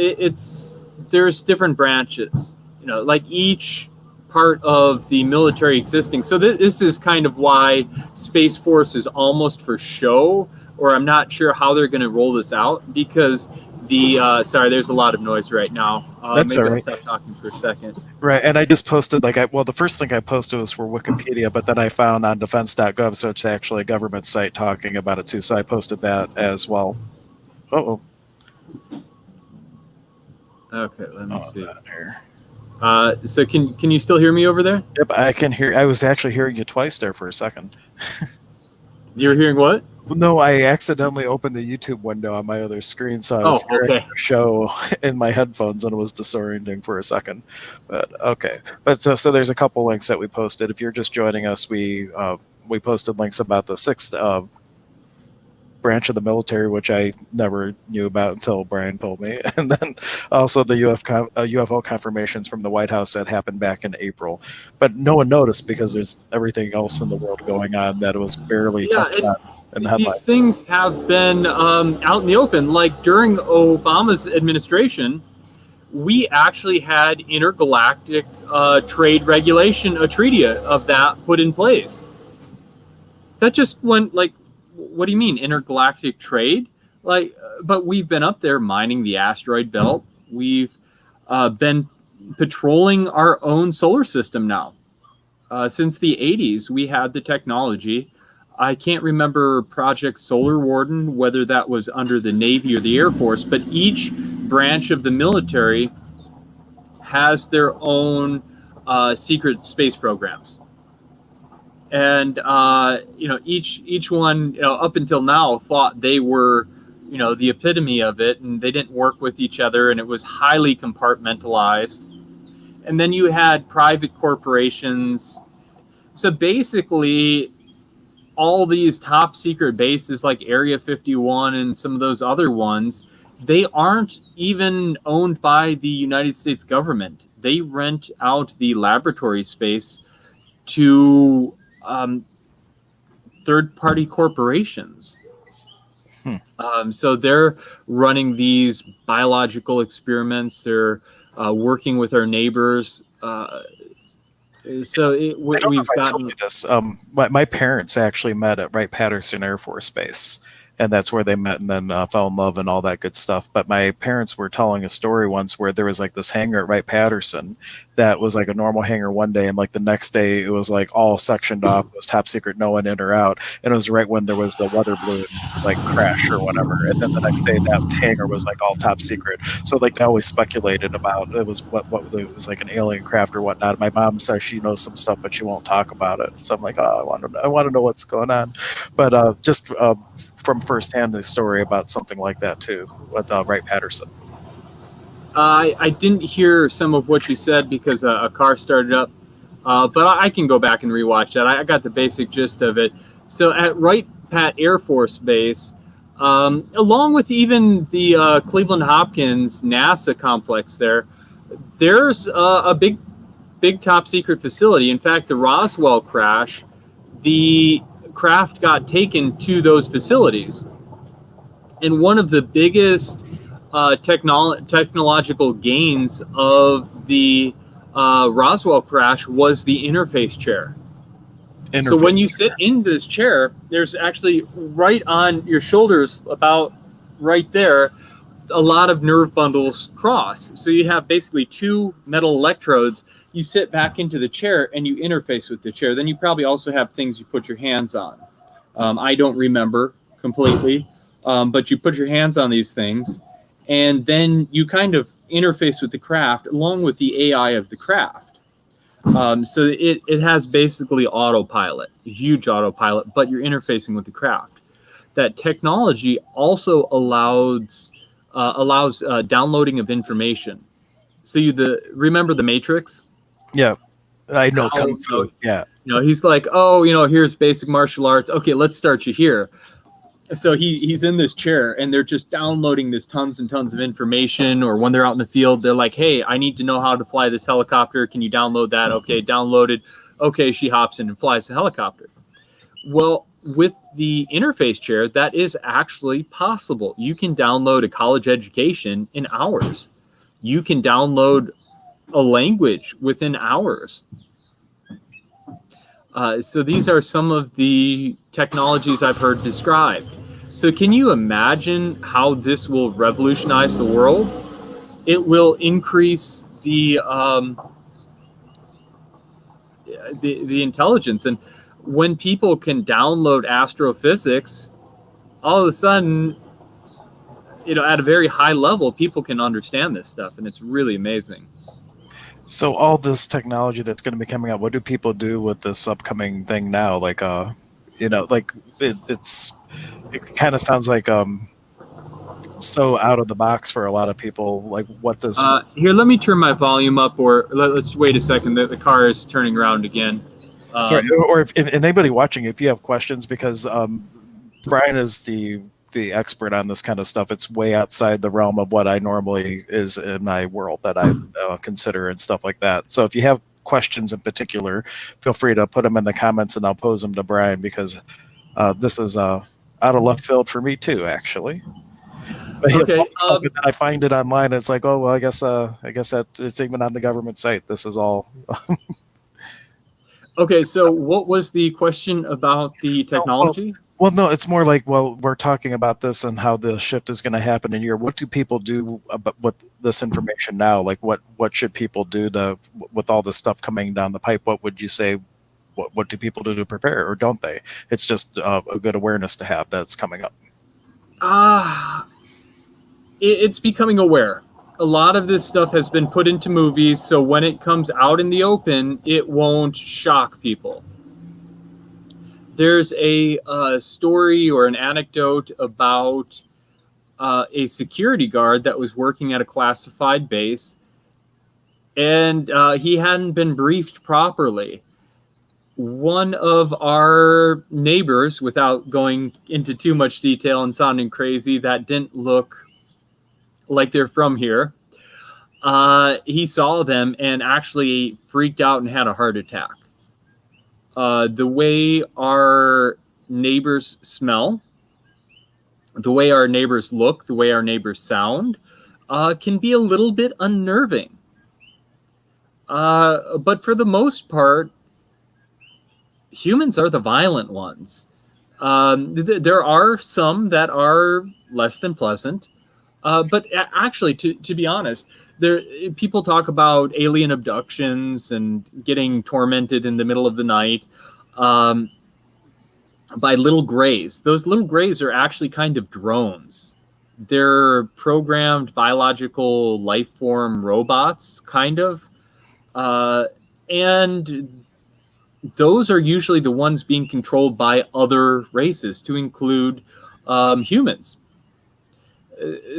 there's different branches. like each part of the military existing. So this is kind of why Space Force is almost for show, or I'm not sure how they're going to roll this out, because sorry, there's a lot of noise right now. That's all Maybe I'll right. stop talking for a second. Right, and I just posted the first link I posted was for Wikipedia, but then I found on defense.gov, so it's actually a government site talking about it too. So I posted that as well. Oh, Okay, let me see. here. So can you still hear me over there? Yep, I can hear. I was actually hearing you twice there for a second. You're hearing what? No, I accidentally opened the YouTube window on my other screen, so I was hearing okay. the show in my headphones, and it was disorienting for a second. But okay, but so there's a couple links that we posted. If you're just joining us, we posted links about the sixth branch of the military, which I never knew about until Brian told me, and then also the UFO confirmations from the White House that happened back in April, but no one noticed because there's everything else in the world going on that it was barely touched on in the headlines. These things have been out in the open. Like during Obama's administration, we actually had intergalactic trade regulation, a treaty of that put in place. That just went like, what do you mean intergalactic trade? But we've been up there mining the asteroid belt. We've been patrolling our own solar system now. Since the 80s, we had the technology. I can't remember Project Solar Warden, whether that was under the Navy or the Air Force, but each branch of the military has their own secret space programs. And each one, up until now, thought they were, the epitome of it, and they didn't work with each other, and it was highly compartmentalized. And then you had private corporations. So basically, all these top secret bases like Area 51 and some of those other ones, they aren't even owned by the United States government. They rent out the laboratory space to third-party corporations. So they're running these biological experiments. They're working with our neighbors. We've gotten this. My parents actually met at Wright-Patterson Air Force Base, and that's where they met and then fell in love and all that good stuff. But my parents were telling a story once where there was like this hangar at Wright-Patterson that was like a normal hangar one day, and like the next day it was like all sectioned off. It was top secret, no one in or out, and it was right when there was the weather balloon like crash or whatever. And then the next day that hangar was like all top secret. So like they always speculated about it was what it was like an alien craft or whatnot. My mom says she knows some stuff, but she won't talk about it. So I'm like, oh, I want to know what's going on. But just from firsthand, the story about something like that too with Wright-Patterson. I didn't hear some of what you said because a car started up, but I can go back and rewatch that. I got the basic gist of it. So at Wright-Pat Air Force Base, along with even the Cleveland Hopkins NASA complex there's a big top secret facility. In fact, the Roswell crash, the craft got taken to those facilities. And one of the biggest technological gains of the Roswell crash was the interface chair. So when you sit in this chair, there's actually right on your shoulders, about right there, a lot of nerve bundles cross. So you have basically two metal electrodes. You sit back into the chair and you interface with the chair. Then you probably also have things you put your hands on. I don't remember completely, but you put your hands on these things, and then you kind of interface with the craft along with the AI of the craft. So it has basically autopilot, huge autopilot, but you're interfacing with the craft. That technology also allows downloading of information. So remember the Matrix? Yeah, I know. Kung Fu. Yeah. He's like, here's basic martial arts. Okay, let's start you here. So he's in this chair, and they're just downloading this tons and tons of information. Or when they're out in the field, they're like, hey, I need to know how to fly this helicopter. Can you download that? Okay, downloaded. Okay, she hops in and flies the helicopter. Well, with the interface chair, that is actually possible. You can download a college education in hours. You can download a language within hours. So these are some of the technologies I've heard described. So can you imagine how this will revolutionize the world? It will increase the intelligence, and when people can download astrophysics, all of a sudden, at a very high level, people can understand this stuff, and it's really amazing. So all this technology that's going to be coming out, what do people do with this upcoming thing now? Like, like it kind of sounds like so out of the box for a lot of people. Like, what does Here, let me turn my volume up, or let's wait a second. The car is turning around again. sorry, or if anybody watching, if you have questions, because Brian is the expert on this kind of stuff. It's way outside the realm of what I normally is in my world that I consider and stuff like that. So if you have questions in particular, feel free to put them in the comments and I'll pose them to Brian, because this is out of left field for me too, actually. But Okay. I find it online. It's like, oh well, I guess that it's even on the government site. This is all. Okay. So, what was the question about the technology? Well, no, it's more like, well, we're talking about this and how the shift is going to happen in a year. What do people do about with this information now? Like, what should people do with all this stuff coming down the pipe? What would you say? What do people do to prepare, or don't they? It's just a good awareness to have that's coming up. It's becoming aware. A lot of this stuff has been put into movies, so when it comes out in the open, it won't shock people. There's a story or an anecdote about a security guard that was working at a classified base, and he hadn't been briefed properly. One of our neighbors, without going into too much detail and sounding crazy, that didn't look like they're from here, he saw them and actually freaked out and had a heart attack. The way our neighbors smell, the way our neighbors look, the way our neighbors sound, can be a little bit unnerving. But for the most part, humans are the violent ones. There are some that are less than pleasant. But actually, to be honest, people talk about alien abductions and getting tormented in the middle of the night by little grays. Those little grays are actually kind of drones. They're programmed biological life form robots, kind of. And those are usually the ones being controlled by other races, to include humans.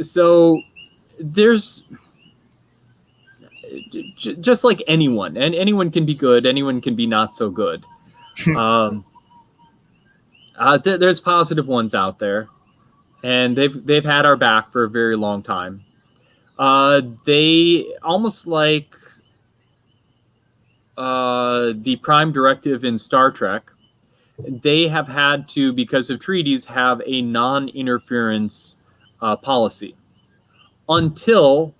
So there's just like anyone, and anyone can be good, anyone can be not so good. There's positive ones out there, and they've had our back for a very long time. They almost like the Prime Directive in Star Trek. They have had to, because of treaties, have a non-interference policy until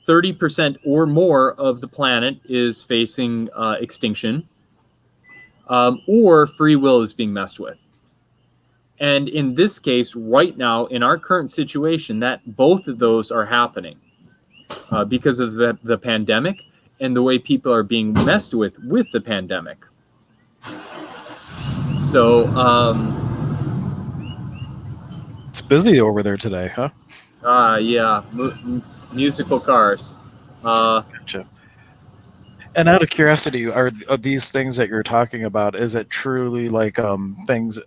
30% or more of the planet is facing extinction, or free will is being messed with. And in this case, right now, in our current situation, that both of those are happening because of the pandemic and the way people are being messed with the pandemic. So It's busy over there today, huh? Yeah, musical cars. Gotcha. And out of curiosity, are these things that you're talking about, is it truly like things,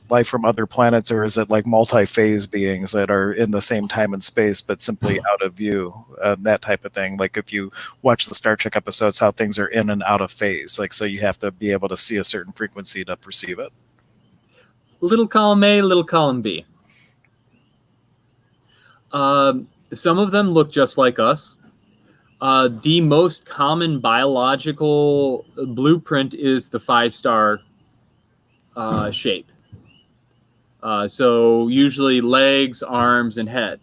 life from other planets, or is it like multi-phase beings that are in the same time and space but simply out of view, that type of thing? Like if you watch the Star Trek episodes, how things are in and out of phase, like so you have to be able to see a certain frequency to perceive it. Little column A, little column B. Some of them look just like us. The most common biological blueprint is the 5-star shape. So usually legs, arms, and head.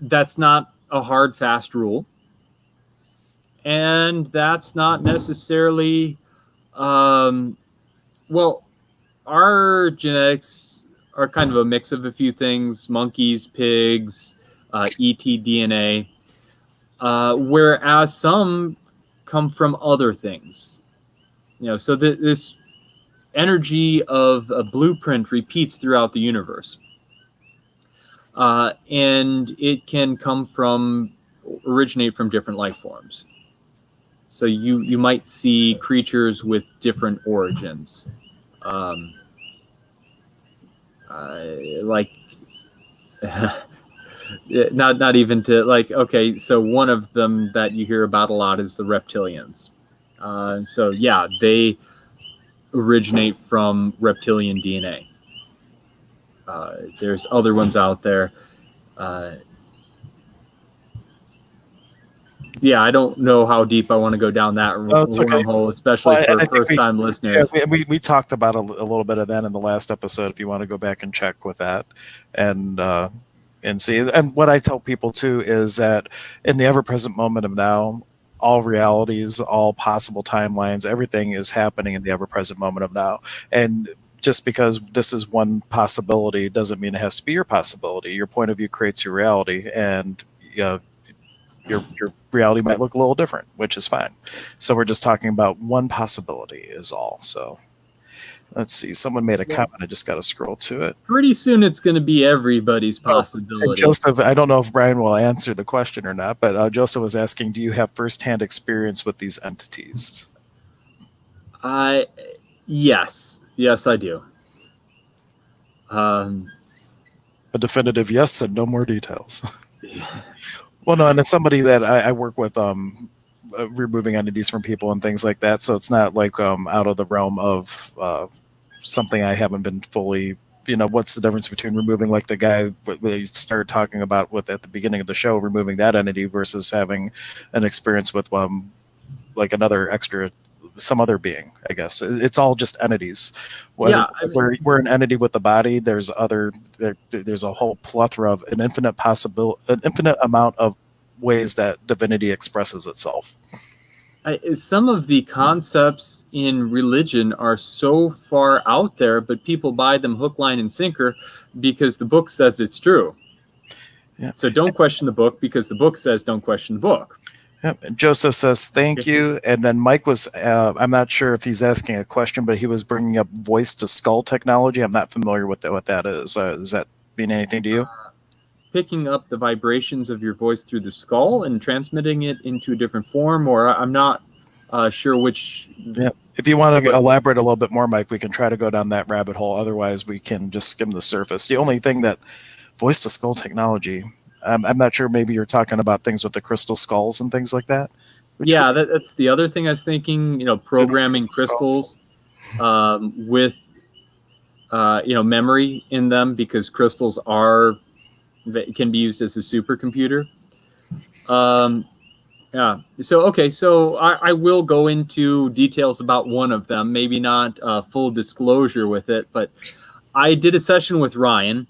That's not a hard, fast rule. and that's not necessarily, well, our genetics are kind of a mix of a few things: monkeys, pigs, ET DNA, whereas some come from other things. So this energy of a blueprint repeats throughout the universe, and it can originate from different life forms. So you might see creatures with different origins. Like not even to like, okay, so one of them that you hear about a lot is the reptilians. So yeah, they originate from reptilian DNA. There's other ones out there. Yeah, I don't know how deep I want to go down that wormhole, especially for first-time listeners. Yeah, we talked about a little bit of that in the last episode. If you want to go back and check with that, and see, and what I tell people too is that in the ever-present moment of now, all realities, all possible timelines, everything is happening in the ever-present moment of now, and just because this is one possibility doesn't mean it has to be your possibility. Your point of view creates your reality, and your reality might look a little different, which is fine. So we're just talking about one possibility is all. So let's see. Someone made a comment. I just got to scroll to it. Pretty soon it's going to be everybody's possibility. Joseph, I don't know if Brian will answer the question or not, but Joseph was asking, do you have firsthand experience with these entities? Yes. Yes, I do. A definitive yes and no more details. Well, no, and it's somebody that I work with removing entities from people and things like that. So it's not like out of the realm of something I haven't been fully, what's the difference between removing, like the guy we started talking about with at the beginning of the show, removing that entity versus having an experience with like another extra, some other being, I guess. It's all just entities. Whether we're an entity with the body, there's a whole plethora of an infinite amount of ways that divinity expresses itself. Some of the concepts in religion are so far out there, but people buy them hook, line, and sinker because the book says it's true. Yeah. So don't question the book because the book says don't question the book. Yep. Joseph says, thank you. And then Mike was, I'm not sure if he's asking a question, but he was bringing up voice to skull technology. I'm not familiar with what that is. Does that mean anything to you? Picking up the vibrations of your voice through the skull and transmitting it into a different form, or I'm not sure which. Yeah. If you want to elaborate a little bit more, Mike, we can try to go down that rabbit hole. Otherwise, we can just skim the surface. The only thing that voice to skull technology, I'm not sure. Maybe you're talking about things with the crystal skulls and things like that. Yeah, that's the other thing I was thinking. Programming crystals with memory in them, because crystals can be used as a supercomputer. Yeah. So I will go into details about one of them. Maybe not full disclosure with it, but I did a session with Ryan,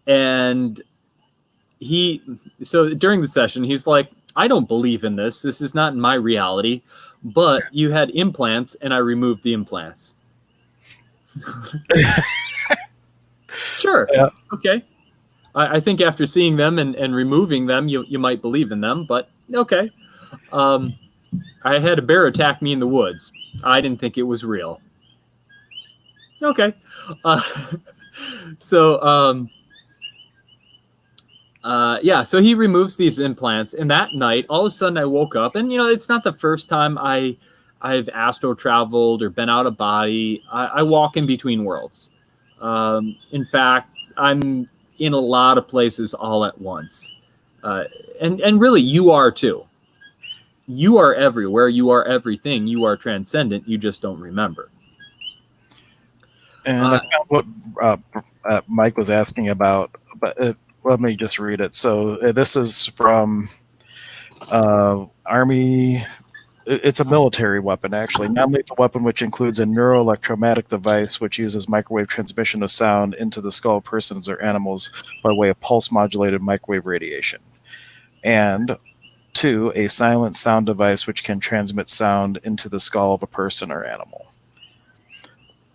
and so during the session, he's like, I don't believe in this. This is not in my reality, but you had implants and I removed the implants. Sure. Yeah. Okay. I think after seeing them and removing them, you might believe in them, but okay. I had a bear attack me in the woods. I didn't think it was real. Okay. So he removes these implants, and that night, all of a sudden, I woke up, and it's not the first time I've astral traveled or been out of body. I walk in between worlds. In fact, I'm in a lot of places all at once, and really, you are too. You are everywhere. You are everything. You are transcendent. You just don't remember. And I found what Mike was asking about, but. Let me just read it. So this is from Army. It's a military weapon, actually. Non-lethal weapon, which includes a neuroelectromagnetic device which uses microwave transmission of sound into the skull of persons or animals by way of pulse-modulated microwave radiation. And 2, a silent sound device which can transmit sound into the skull of a person or animal.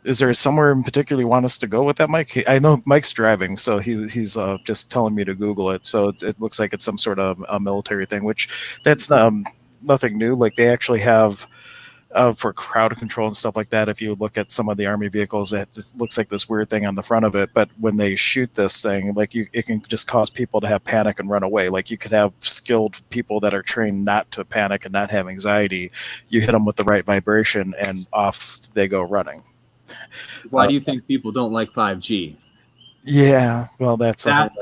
Is there somewhere in particular you want us to go with that, Mike? I know Mike's driving, so he's just telling me to Google it. So it looks like it's some sort of a military thing, which that's nothing new. Like they actually have for crowd control and stuff like that. If you look at some of the army vehicles, it looks like this weird thing on the front of it. But when they shoot this thing, like it can just cause people to have panic and run away. Like you could have skilled people that are trained not to panic and not have anxiety. You hit them with the right vibration, and off they go running. Why do you think people don't like 5G? Yeah, well, that's at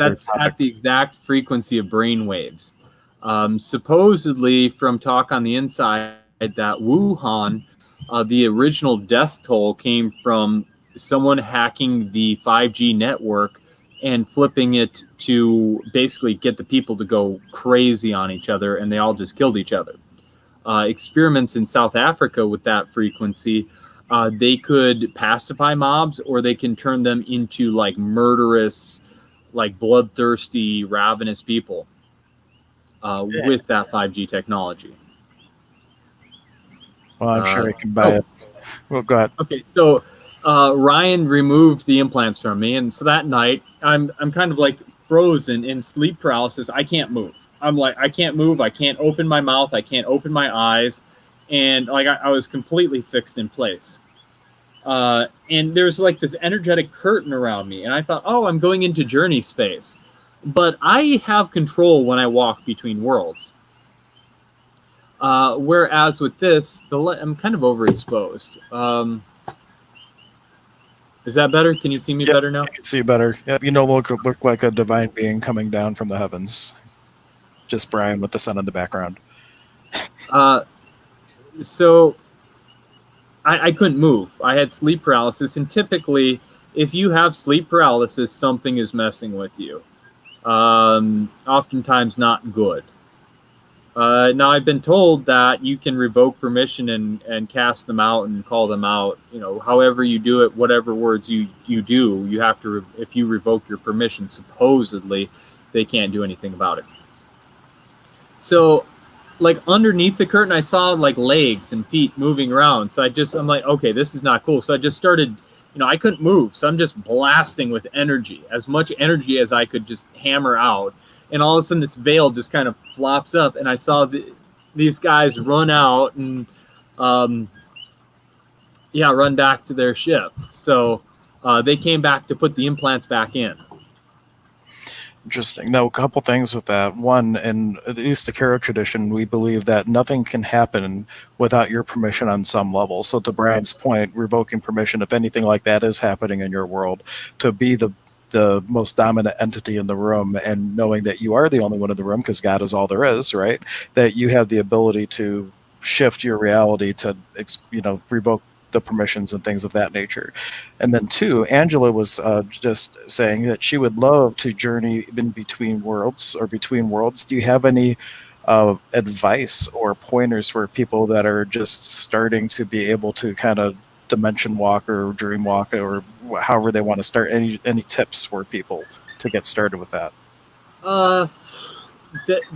the exact frequency of brain waves. Supposedly, from Talk on the Inside, that Wuhan, the original death toll came from someone hacking the 5G network and flipping it to basically get the people to go crazy on each other, and they all just killed each other. Experiments in South Africa with that frequency, they could pacify mobs, or they can turn them into like murderous, like bloodthirsty, ravenous people with that 5G technology. Well, I'm sure I can buy it. Well, go ahead. Okay, so Ryan removed the implants from me, and so that night I'm kind of like frozen in sleep paralysis. I can't move. I'm like, I can't move. I can't open my mouth. I can't open my eyes. And like I was completely fixed in place. And there's like this energetic curtain around me. And I thought, oh, I'm going into journey space. But I have control when I walk between worlds. Whereas with this, I'm kind of overexposed. Is that better? Can you see me better now? I can see better. Yep, you look like a divine being coming down from the heavens. Just Brian with the sun in the background. So I couldn't move. I had sleep paralysis, and typically, if you have sleep paralysis, something is messing with you. Oftentimes not good. Now, I've been told that you can revoke permission and cast them out and call them out. You know, however you do it, whatever words you do, you have to, if you revoke your permission, supposedly, they can't do anything about it. So, like underneath the curtain, I saw like legs and feet moving around. So I'm like, okay, this is not cool. So I just started, I couldn't move. So I'm just blasting with energy, as much energy as I could just hammer out. And all of a sudden this veil just kind of flops up, and I saw these guys run out and, run back to their ship. So they came back to put the implants back in. Interesting. No, a couple things with that. One, in at least the Karo tradition, we believe that nothing can happen without your permission on some level. So to Brian's point, revoking permission, if anything like that is happening in your world, to be the most dominant entity in the room, and knowing that you are the only one in the room because God is all there is, right? That you have the ability to shift your reality to, revoke the permissions and things of that nature. And then two, Angela was just saying that she would love to journey in between worlds. Do you have any advice or pointers for people that are just starting to be able to kind of dimension walk or dream walk, or however they want to start? Any tips for people to get started with that?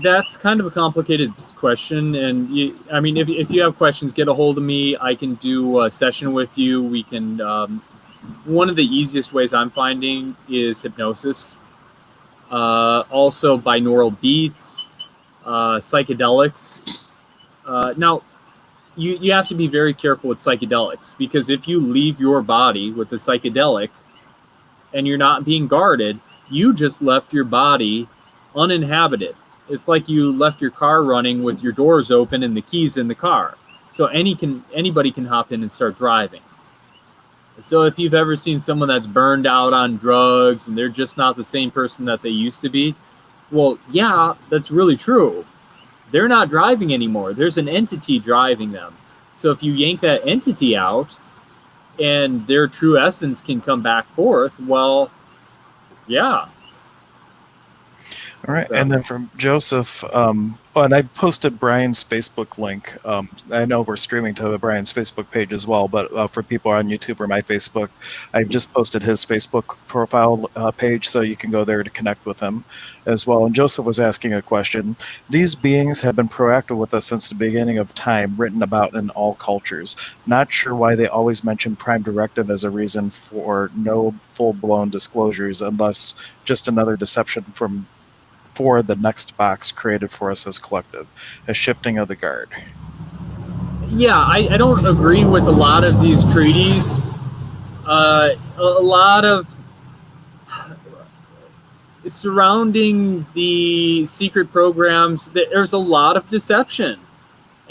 That's kind of a complicated question, and if you have questions, get a hold of me. I can do a session with you. We can. One of the easiest ways I'm finding is hypnosis. Also binaural beats, psychedelics. Now, you have to be very careful with psychedelics, because if you leave your body with the psychedelic and you're not being guarded, you just left your body uninhabited. It's like you left your car running with your doors open and the keys in the car. So anybody can hop in and start driving. So if you've ever seen someone that's burned out on drugs and they're just not the same person that they used to be, well, yeah, that's really true. They're not driving anymore. There's an entity driving them. So if you yank that entity out and their true essence can come back forth, well, yeah. All right. So, and then from Joseph, Oh, and I posted Brian's Facebook link. I know we're streaming to Brian's Facebook page as well, but for people on YouTube or my Facebook, I just posted his Facebook profile page, so you can go there to connect with him as well. And Joseph was asking a question. These beings have been proactive with us since the beginning of time, written about in all cultures. Not sure why they always mention Prime Directive as a reason for no full-blown disclosures, unless just another deception from for the next box created for us as collective, a shifting of the guard. Yeah, I don't agree with a lot of these treaties. A lot of surrounding the secret programs, there's a lot of deception.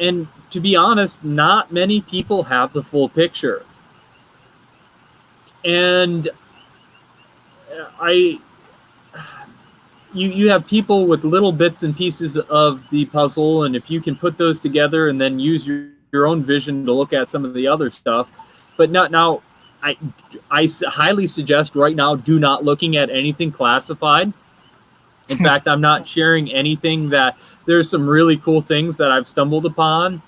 And to be honest, not many people have the full picture. And you have people with little bits and pieces of the puzzle, and if you can put those together and then use your own vision to look at some of the other stuff. But now, I highly suggest right now, do not looking at anything classified. In fact, I'm not sharing anything that there's some really cool things that I've stumbled upon.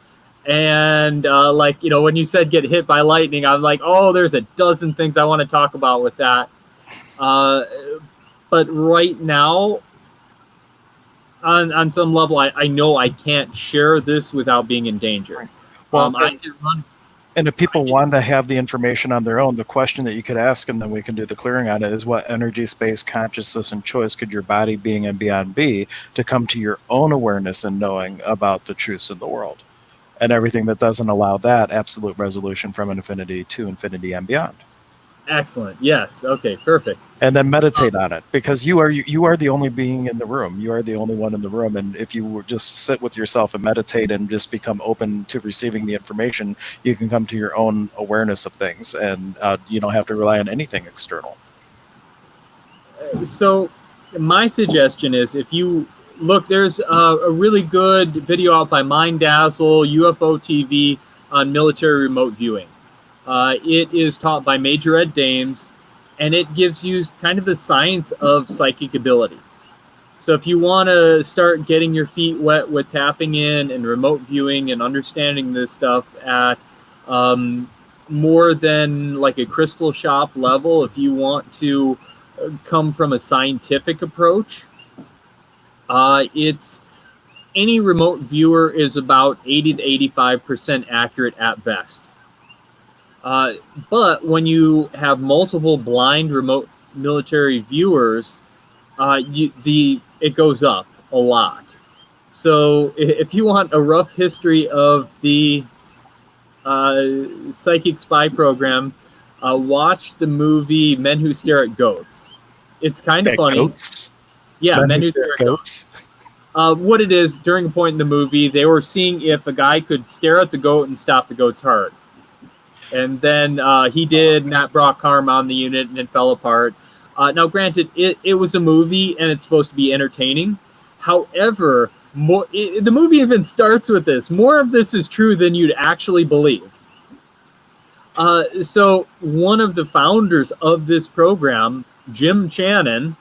And like, you know, when you said get hit by lightning, I'm like, oh, there's a dozen things I want to talk about with that. But right now, on some level, I know I can't share this without being in danger. Well, I can run. And if people want to have the information on their own, the question that you could ask, and then we can do the clearing on it, is what energy, space, consciousness, and choice could your body, being, and beyond be to come to your own awareness and knowing about the truths in the world? And everything that doesn't allow that, absolute resolution from infinity to infinity and beyond. Excellent. Yes. Okay. Perfect. And then meditate on it, because you are the only being in the room. You are the only one in the room. And if you were just sit with yourself and meditate and just become open to receiving the information, you can come to your own awareness of things, and you don't have to rely on anything external. So my suggestion is, if you look, there's a really good video out by Mind Dazzle, UFO TV, on military remote viewing. It is taught by Major Ed Dames, and it gives you kind of the science of psychic ability. So if you want to start getting your feet wet with tapping in and remote viewing and understanding this stuff at more than like a crystal shop level, if you want to come from a scientific approach, it's any remote viewer is about 80 to 85% accurate at best. But when you have multiple blind remote military viewers, it goes up a lot. So if you want a rough history of the psychic spy program, watch the movie Men Who Stare at Goats. It's kind of funny. Goats? Yeah, Men Who Stare at Goats. What it is, during a point in the movie, they were seeing if a guy could stare at the goat and stop the goat's heart. And then he did, and that brought karma on the unit, and it fell apart. Now, granted, it was a movie, and it's supposed to be entertaining. However, the movie even starts with this. More of this is true than you'd actually believe. So one of the founders of this program, Jim Channon,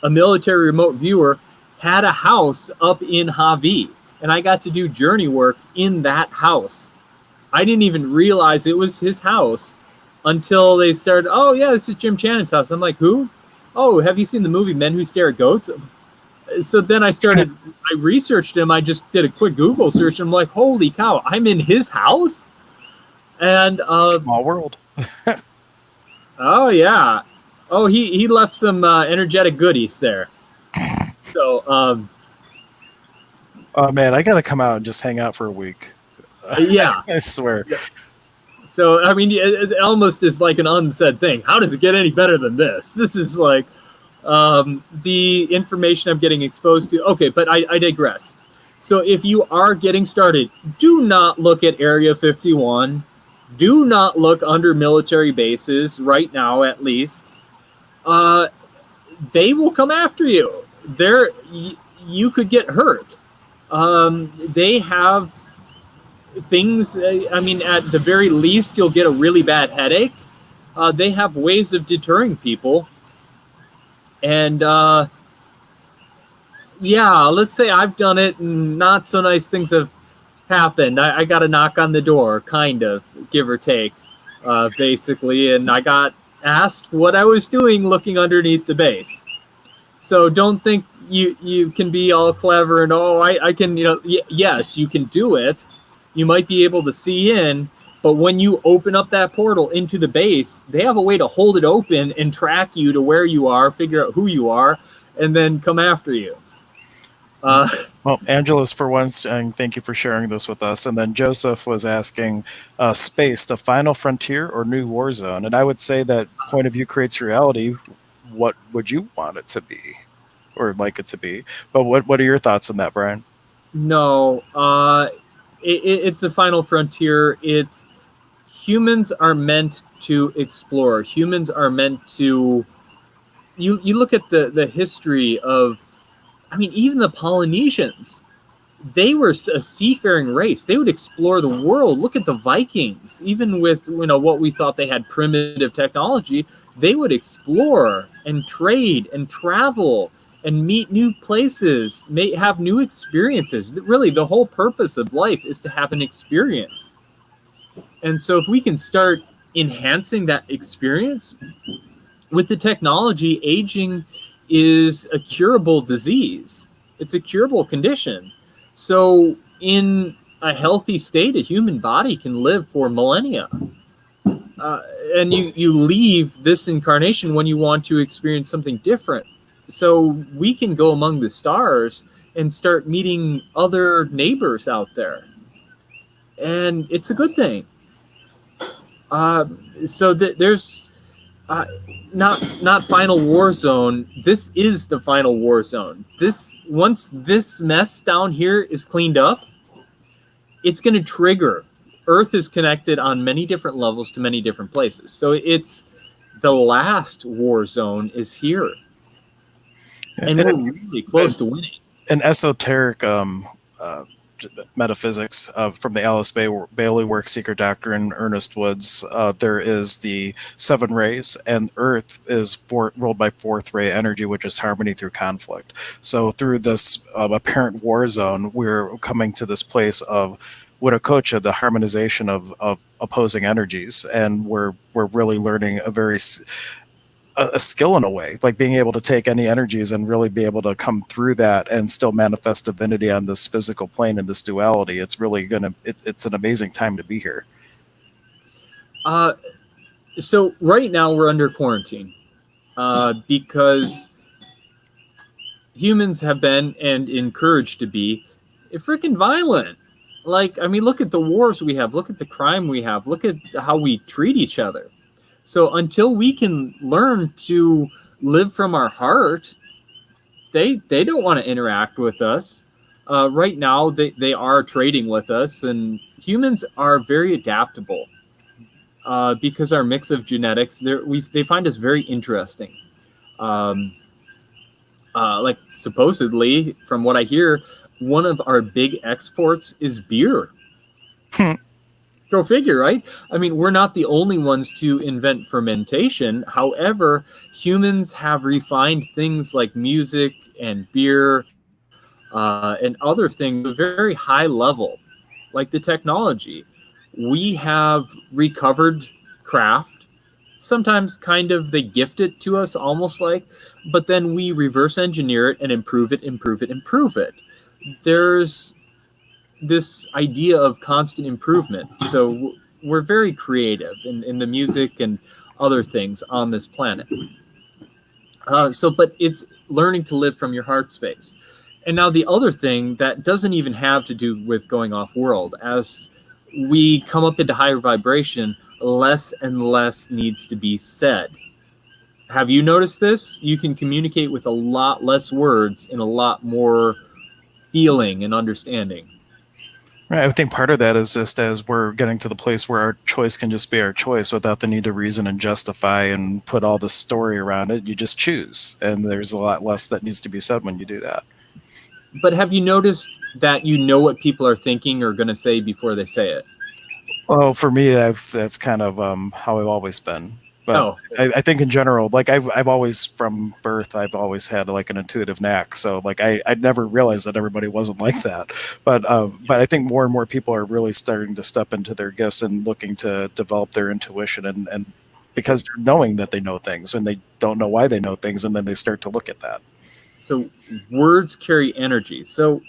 a military remote viewer, had a house up in Hawaii, and I got to do journey work in that house. I didn't even realize it was his house until they started, oh, yeah, this is Jim Channon's house. I'm like, who? Oh, have you seen the movie Men Who Stare at Goats? So then I researched him. I just did a quick Google search. And I'm like, holy cow, I'm in his house? And small world. Oh, yeah. Oh, he left some energetic goodies there. So, oh, man, I got to come out and just hang out for a week. Yeah. I swear. So, I mean, it almost is like an unsaid thing. How does it get any better than this? This is like the information I'm getting exposed to. Okay, but I digress. So if you are getting started, do not look at Area 51. Do not look under military bases right now, at least. They will come after you. You could get hurt. They have things, I mean, at the very least, you'll get a really bad headache. They have ways of deterring people. And yeah, let's say I've done it and not so nice things have happened. I got a knock on the door, kind of, give or take, basically, and I got asked what I was doing looking underneath the base. So don't think you can be all clever and I can yes, you can do it. You might be able to see in, but when you open up that portal into the base, they have a way to hold it open and track you to where you are, figure out who you are, and then come after you. Uh, Well, Angelus, for once, and thank you for sharing this with us. And then Joseph was asking, space, the final frontier or new war zone? And I would say that point of view creates reality. What would you want it to be, or like it to be? But what are your thoughts on that, Brian? no, it's the final frontier. It's humans are meant to explore. Humans are meant to. You look at the history of, I mean, even the Polynesians, they were a seafaring race. They would explore the world. Look at the Vikings. Even with what we thought they had primitive technology, they would explore and trade and travel and meet new places, may have new experiences. Really, the whole purpose of life is to have an experience. And so, if we can start enhancing that experience with the technology, aging is a curable disease. It's a curable condition. So, in a healthy state, a human body can live for millennia. Uh, and you leave this incarnation when you want to experience something different. So, we can go among the stars and start meeting other neighbors out there. And it's a good thing. Uh, there's uh, not final war zone. This is the final war zone. This once this mess down here is cleaned up, it's going to trigger. Earth is connected on many different levels to many different places. So it's the last war zone is here, and we're really close to winning. An esoteric metaphysics from the Bailey work, Secret Doctrine, Ernest Woods, there is the seven rays, and Earth is ruled by fourth ray energy, which is harmony through conflict. So through this apparent war zone, we're coming to this place of Wiracocha, the harmonization of opposing energies, and we're really learning a skill in a way, like being able to take any energies and really be able to come through that and still manifest divinity on this physical plane in this duality. It's really it's an amazing time to be here. So right now we're under quarantine because humans have been and encouraged to be freaking violent. Like, I mean, look at the wars we have, look at the crime we have, look at how we treat each other. So until we can learn to live from our heart, they don't want to interact with us. Right now, they are trading with us, and humans are very adaptable because our mix of genetics, they find us very interesting. Like supposedly, from what I hear, one of our big exports is beer. Go figure, right? I mean, we're not the only ones to invent fermentation. However, humans have refined things like music and beer and other things to a very high level, like the technology. We have recovered craft. Sometimes kind of they gift it to us almost like, but then we reverse engineer it and improve it, improve it, improve it. There's this idea of constant improvement. So we're very creative in the music and other things on this planet. But it's learning to live from your heart space. And now the other thing that doesn't even have to do with going off world, as we come up into higher vibration, less and less needs to be said. Have you noticed this? You can communicate with a lot less words and a lot more feeling and understanding. Right. I think part of that is just as we're getting to the place where our choice can just be our choice without the need to reason and justify and put all the story around it. You just choose, and there's a lot less that needs to be said when you do that. But have you noticed that you know what people are thinking or going to say before they say it? Well, for me, that's kind of how I've always been. But Oh, I think in general, like I've always from birth, I've always had like an intuitive knack. So like I'd never realized that everybody wasn't like that. But I think more and more people are really starting to step into their gifts and looking to develop their intuition and because they're knowing that they know things and they don't know why they know things, and then they start to look at that. so words carry energy. So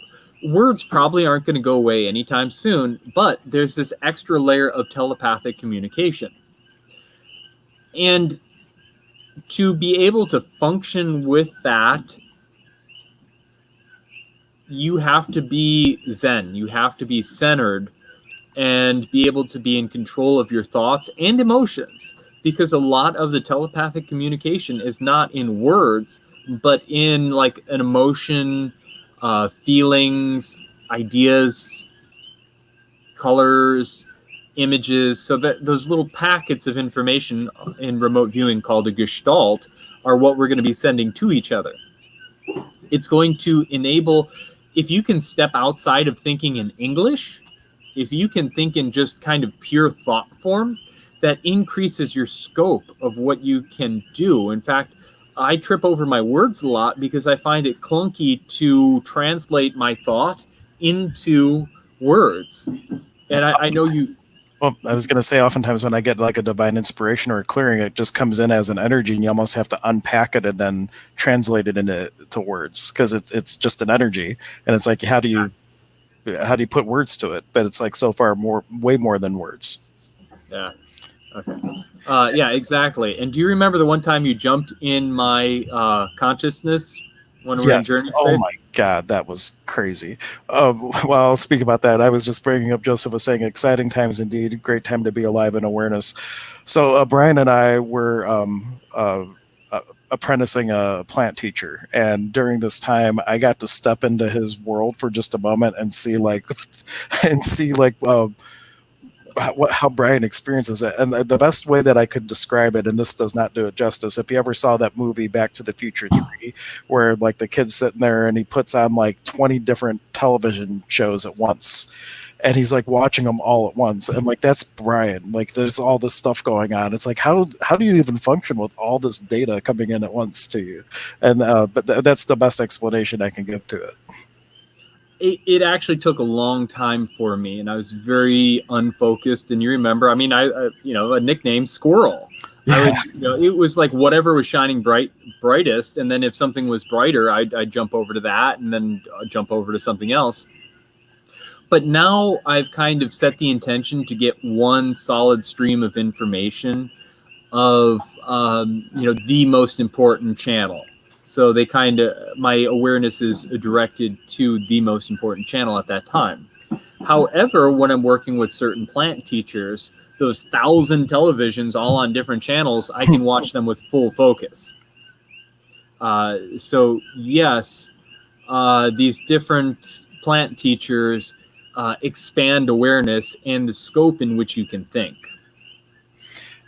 words probably aren't going to go away anytime soon, but there's this extra layer of telepathic communication. And to be able to function with that, you have to be zen, you have to be centered, and be able to be in control of your thoughts and emotions, because a lot of the telepathic communication is not in words but in like an emotion, feelings, ideas, colors, images. So that those little packets of information in remote viewing called a gestalt are what we're going to be sending to each other. It's going to enable, if you can step outside of thinking in English, if you can think in just kind of pure thought form, that increases your scope of what you can do. In fact, I trip over my words a lot because I find it clunky to translate my thought into words. And I know you. Well, I was going to say, oftentimes when I get like a divine inspiration or a clearing, it just comes in as an energy, and you almost have to unpack it and then translate it into words because it's just an energy, and it's like how do you put words to it? But it's like so far way more than words. Yeah. Okay. Yeah, exactly. And do you remember the one time you jumped in my consciousness when we were in Yes. journey Oh space? my God, that was crazy. Well, speak about that. I was just bringing up, Joseph was saying, exciting times indeed. Great time to be alive in awareness. So Brian and I were apprenticing a plant teacher, and during this time, I got to step into his world for just a moment and see like, and see like how Brian experiences it. And the best way that I could describe it, and this does not do it justice, if you ever saw that movie Back to the Future 3, where like the kid's sitting there and he puts on like 20 different television shows at once. And he's like watching them all at once, and like that's Brian. Like there's all this stuff going on. It's like how do you even function with all this data coming in at once to you? And but that's the best explanation I can give to it. It actually took a long time for me, and I was very unfocused. And you remember, I mean, a nickname Squirrel. Yeah. I would, it was like whatever was shining brightest, and then if something was brighter, I'd jump over to that, and then jump over to something else. But now I've kind of set the intention to get one solid stream of information of the most important channel. So they kind of, my awareness is directed to the most important channel at that time. However, when I'm working with certain plant teachers, those 1,000 televisions all on different channels, I can watch them with full focus. So yes, these different plant teachers expand awareness and the scope in which you can think.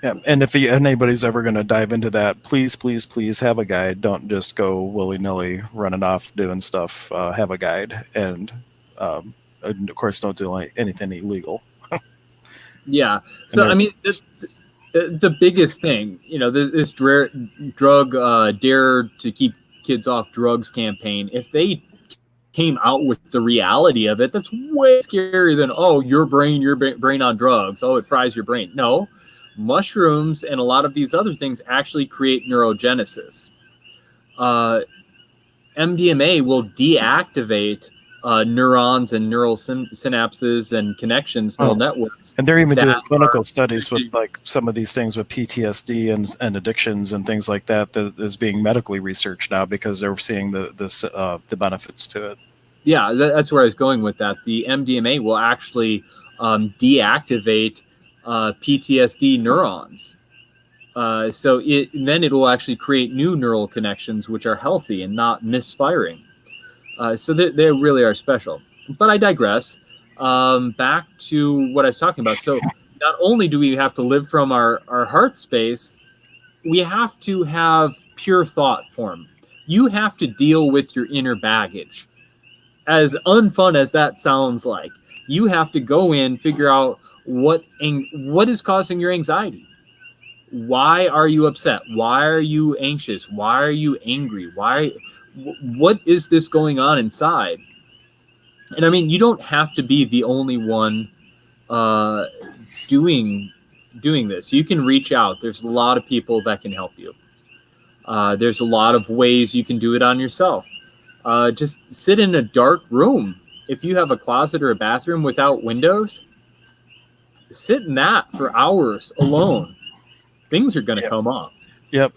Yeah, and if anybody's ever going to dive into that, please, please, please have a guide. Don't just go willy nilly running off doing stuff. Have a guide, and of course, don't do anything illegal. Yeah. And So I mean, the biggest thing, this drug dare to keep kids off drugs campaign. If they came out with the reality of it, that's way scarier than, oh, your brain on drugs. Oh, it fries your brain. No, mushrooms and a lot of these other things actually create neurogenesis. MDMA will deactivate neurons and neural synapses and connections, neural networks. And they're even doing clinical are, studies with like some of these things with PTSD and addictions and things like that is being medically researched now because they're seeing the benefits to it. Yeah, that's where I was going with that. The MDMA will actually deactivate PTSD neurons. So then it will actually create new neural connections which are healthy and not misfiring. So they really are special. But I digress. Back to what I was talking about. So not only do we have to live from our heart space, we have to have pure thought form. You have to deal with your inner baggage. As unfun as that sounds like, you have to go in, figure out what is causing your anxiety. Why are you upset? Why are you anxious? Why are you angry? What is this going on inside? And I mean, you don't have to be the only one uh, doing this. You can reach out. There's a lot of people that can help you. There's a lot of ways you can do it on yourself. Just sit in a dark room. If you have a closet or a bathroom without windows, sit in that for hours alone. Things are going to Yep. come up. Yep.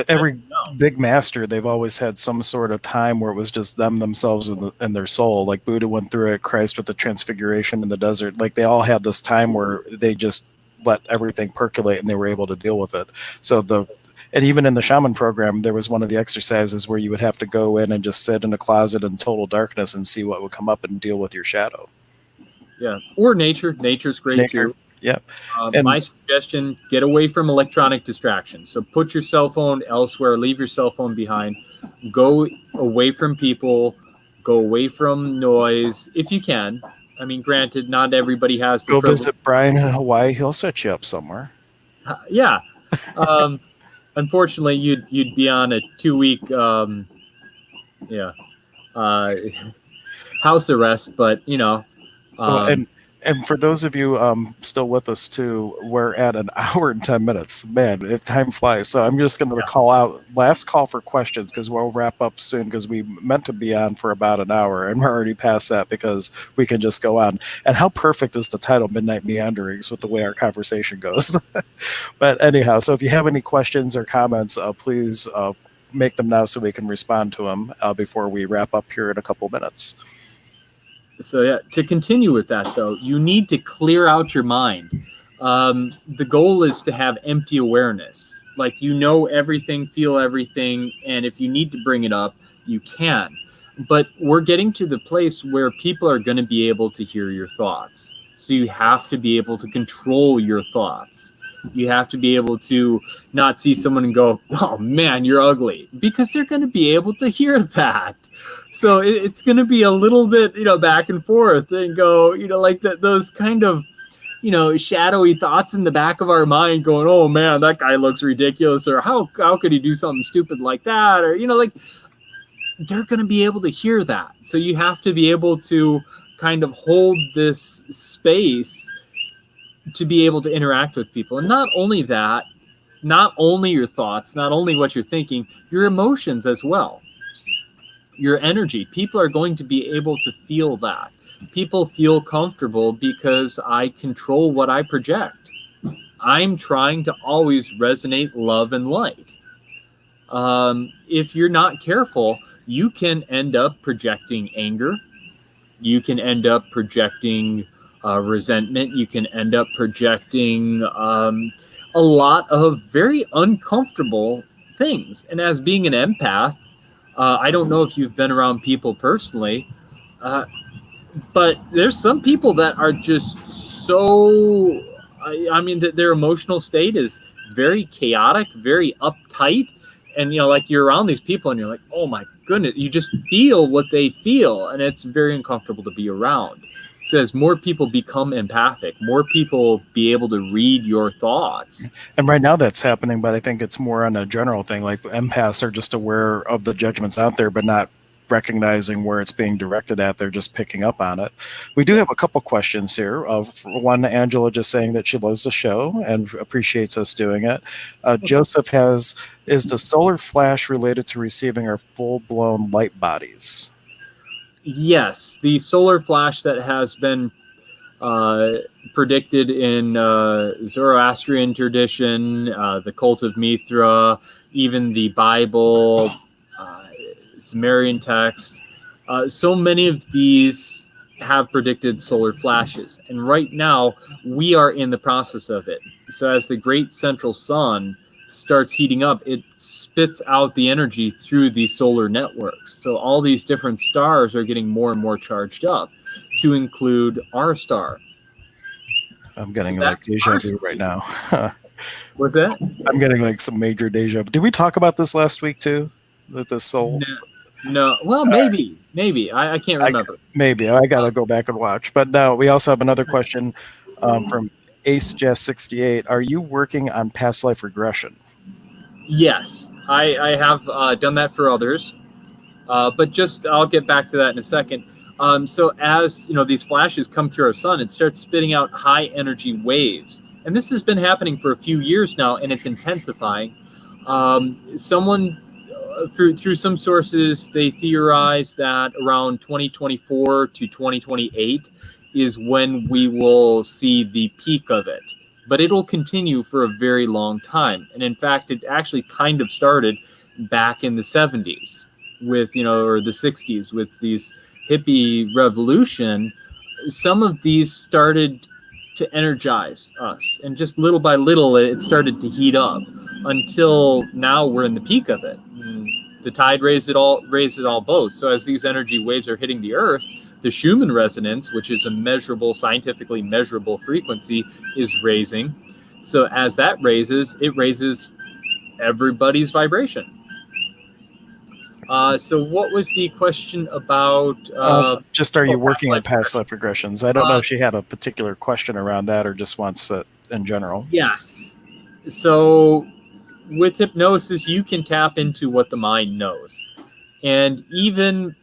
Every big master, they've always had some sort of time where it was just them themselves and their soul. Like Buddha went through it, Christ with the transfiguration in the desert. Like they all had this time where they just let everything percolate and they were able to deal with it. And even in the shaman program, there was one of the exercises where you would have to go in and just sit in a closet in total darkness and see what would come up and deal with your shadow. Yeah. Or nature. Nature's great too. Yep. My suggestion, get away from electronic distractions. So put your cell phone elsewhere, leave your cell phone behind, go away from people, go away from noise if you can. I mean, granted, not everybody has the Go privilege. visit Brian in Hawaii. He'll set you up somewhere. Yeah. Unfortunately, you'd be on a 2-week house arrest, but and for those of you still with us too, we're at an hour and 10 minutes. Man, time flies. So I'm just going to call out last call for questions because we'll wrap up soon because we meant to be on for about an hour and we're already past that because we can just go on. And how perfect is the title Midnight Meanderings with the way our conversation goes. But anyhow, so if you have any questions or comments, please make them now so we can respond to them before we wrap up here in a couple minutes. So yeah, to continue with that though, you need to clear out your mind. The goal is to have empty awareness. Like everything, feel everything, and if you need to bring it up, you can. But we're getting to the place where people are going to be able to hear your thoughts. So you have to be able to control your thoughts. You have to be able to not see someone and go, oh man, you're ugly, because they're going to be able to hear that. So it's going to be a little bit, back and forth and go, like those kind of, shadowy thoughts in the back of our mind going, oh man, that guy looks ridiculous, or how could he do something stupid like that? Or, like they're going to be able to hear that. So you have to be able to kind of hold this space to be able to interact with people. And not only that, not only your thoughts, not only what you're thinking, your emotions as well. Your energy. People are going to be able to feel that. People feel comfortable because I control what I project. I'm trying to always resonate love and light. If you're not careful, you can end up projecting anger. You can end up projecting resentment. You can end up projecting a lot of very uncomfortable things. And as being an empath, I don't know if you've been around people personally, but there's some people that are just so, their emotional state is very chaotic, very uptight. And, like you're around these people and you're like, oh my goodness, you just feel what they feel. And it's very uncomfortable to be around. So as more people become empathic, more people be able to read your thoughts. And right now that's happening, but I think it's more on a general thing. Like empaths are just aware of the judgments out there, but not recognizing where it's being directed at. They're just picking up on it. We do have a couple questions here. One, Angela just saying that she loves the show and appreciates us doing it. Joseph is the solar flash related to receiving our full-blown light bodies? Yes, the solar flash that has been predicted in Zoroastrian tradition, the cult of Mithra, even the Bible, Sumerian text. So many of these have predicted solar flashes. And right now, we are in the process of it. So as the great central sun starts heating up, it spits out the energy through the solar networks. So all these different stars are getting more and more charged up, to include our star. I'm getting like deja vu right now. What's that? I'm getting like some major deja vu. Did we talk about this last week too? That the soul? No. Well, maybe. I can't remember. Maybe. I got to go back and watch. But now we also have another question from AceJazz68, are you working on past life regression? Yes, I have done that for others, but just I'll get back to that in a second. So as you know, these flashes come through our sun, it starts spitting out high energy waves, and this has been happening for a few years now, and it's intensifying. Someone through some sources, they theorize that around 2024 to 2028 is when we will see the peak of it. But it'll continue for a very long time. And in fact, it actually kind of started back in the 70s with, or the 60s with these hippie revolution. Some of these started to energize us. And just little by little, it started to heat up until now we're in the peak of it. The tide raised it all boats. So as these energy waves are hitting the Earth, the Schumann resonance, which is a measurable, scientifically measurable frequency, is raising. So as that raises, it raises everybody's vibration. So what was the question about? Just are you working on past life regressions? I don't know if she had a particular question around that or just wants it in general. Yes. So with hypnosis, you can tap into what the mind knows. And even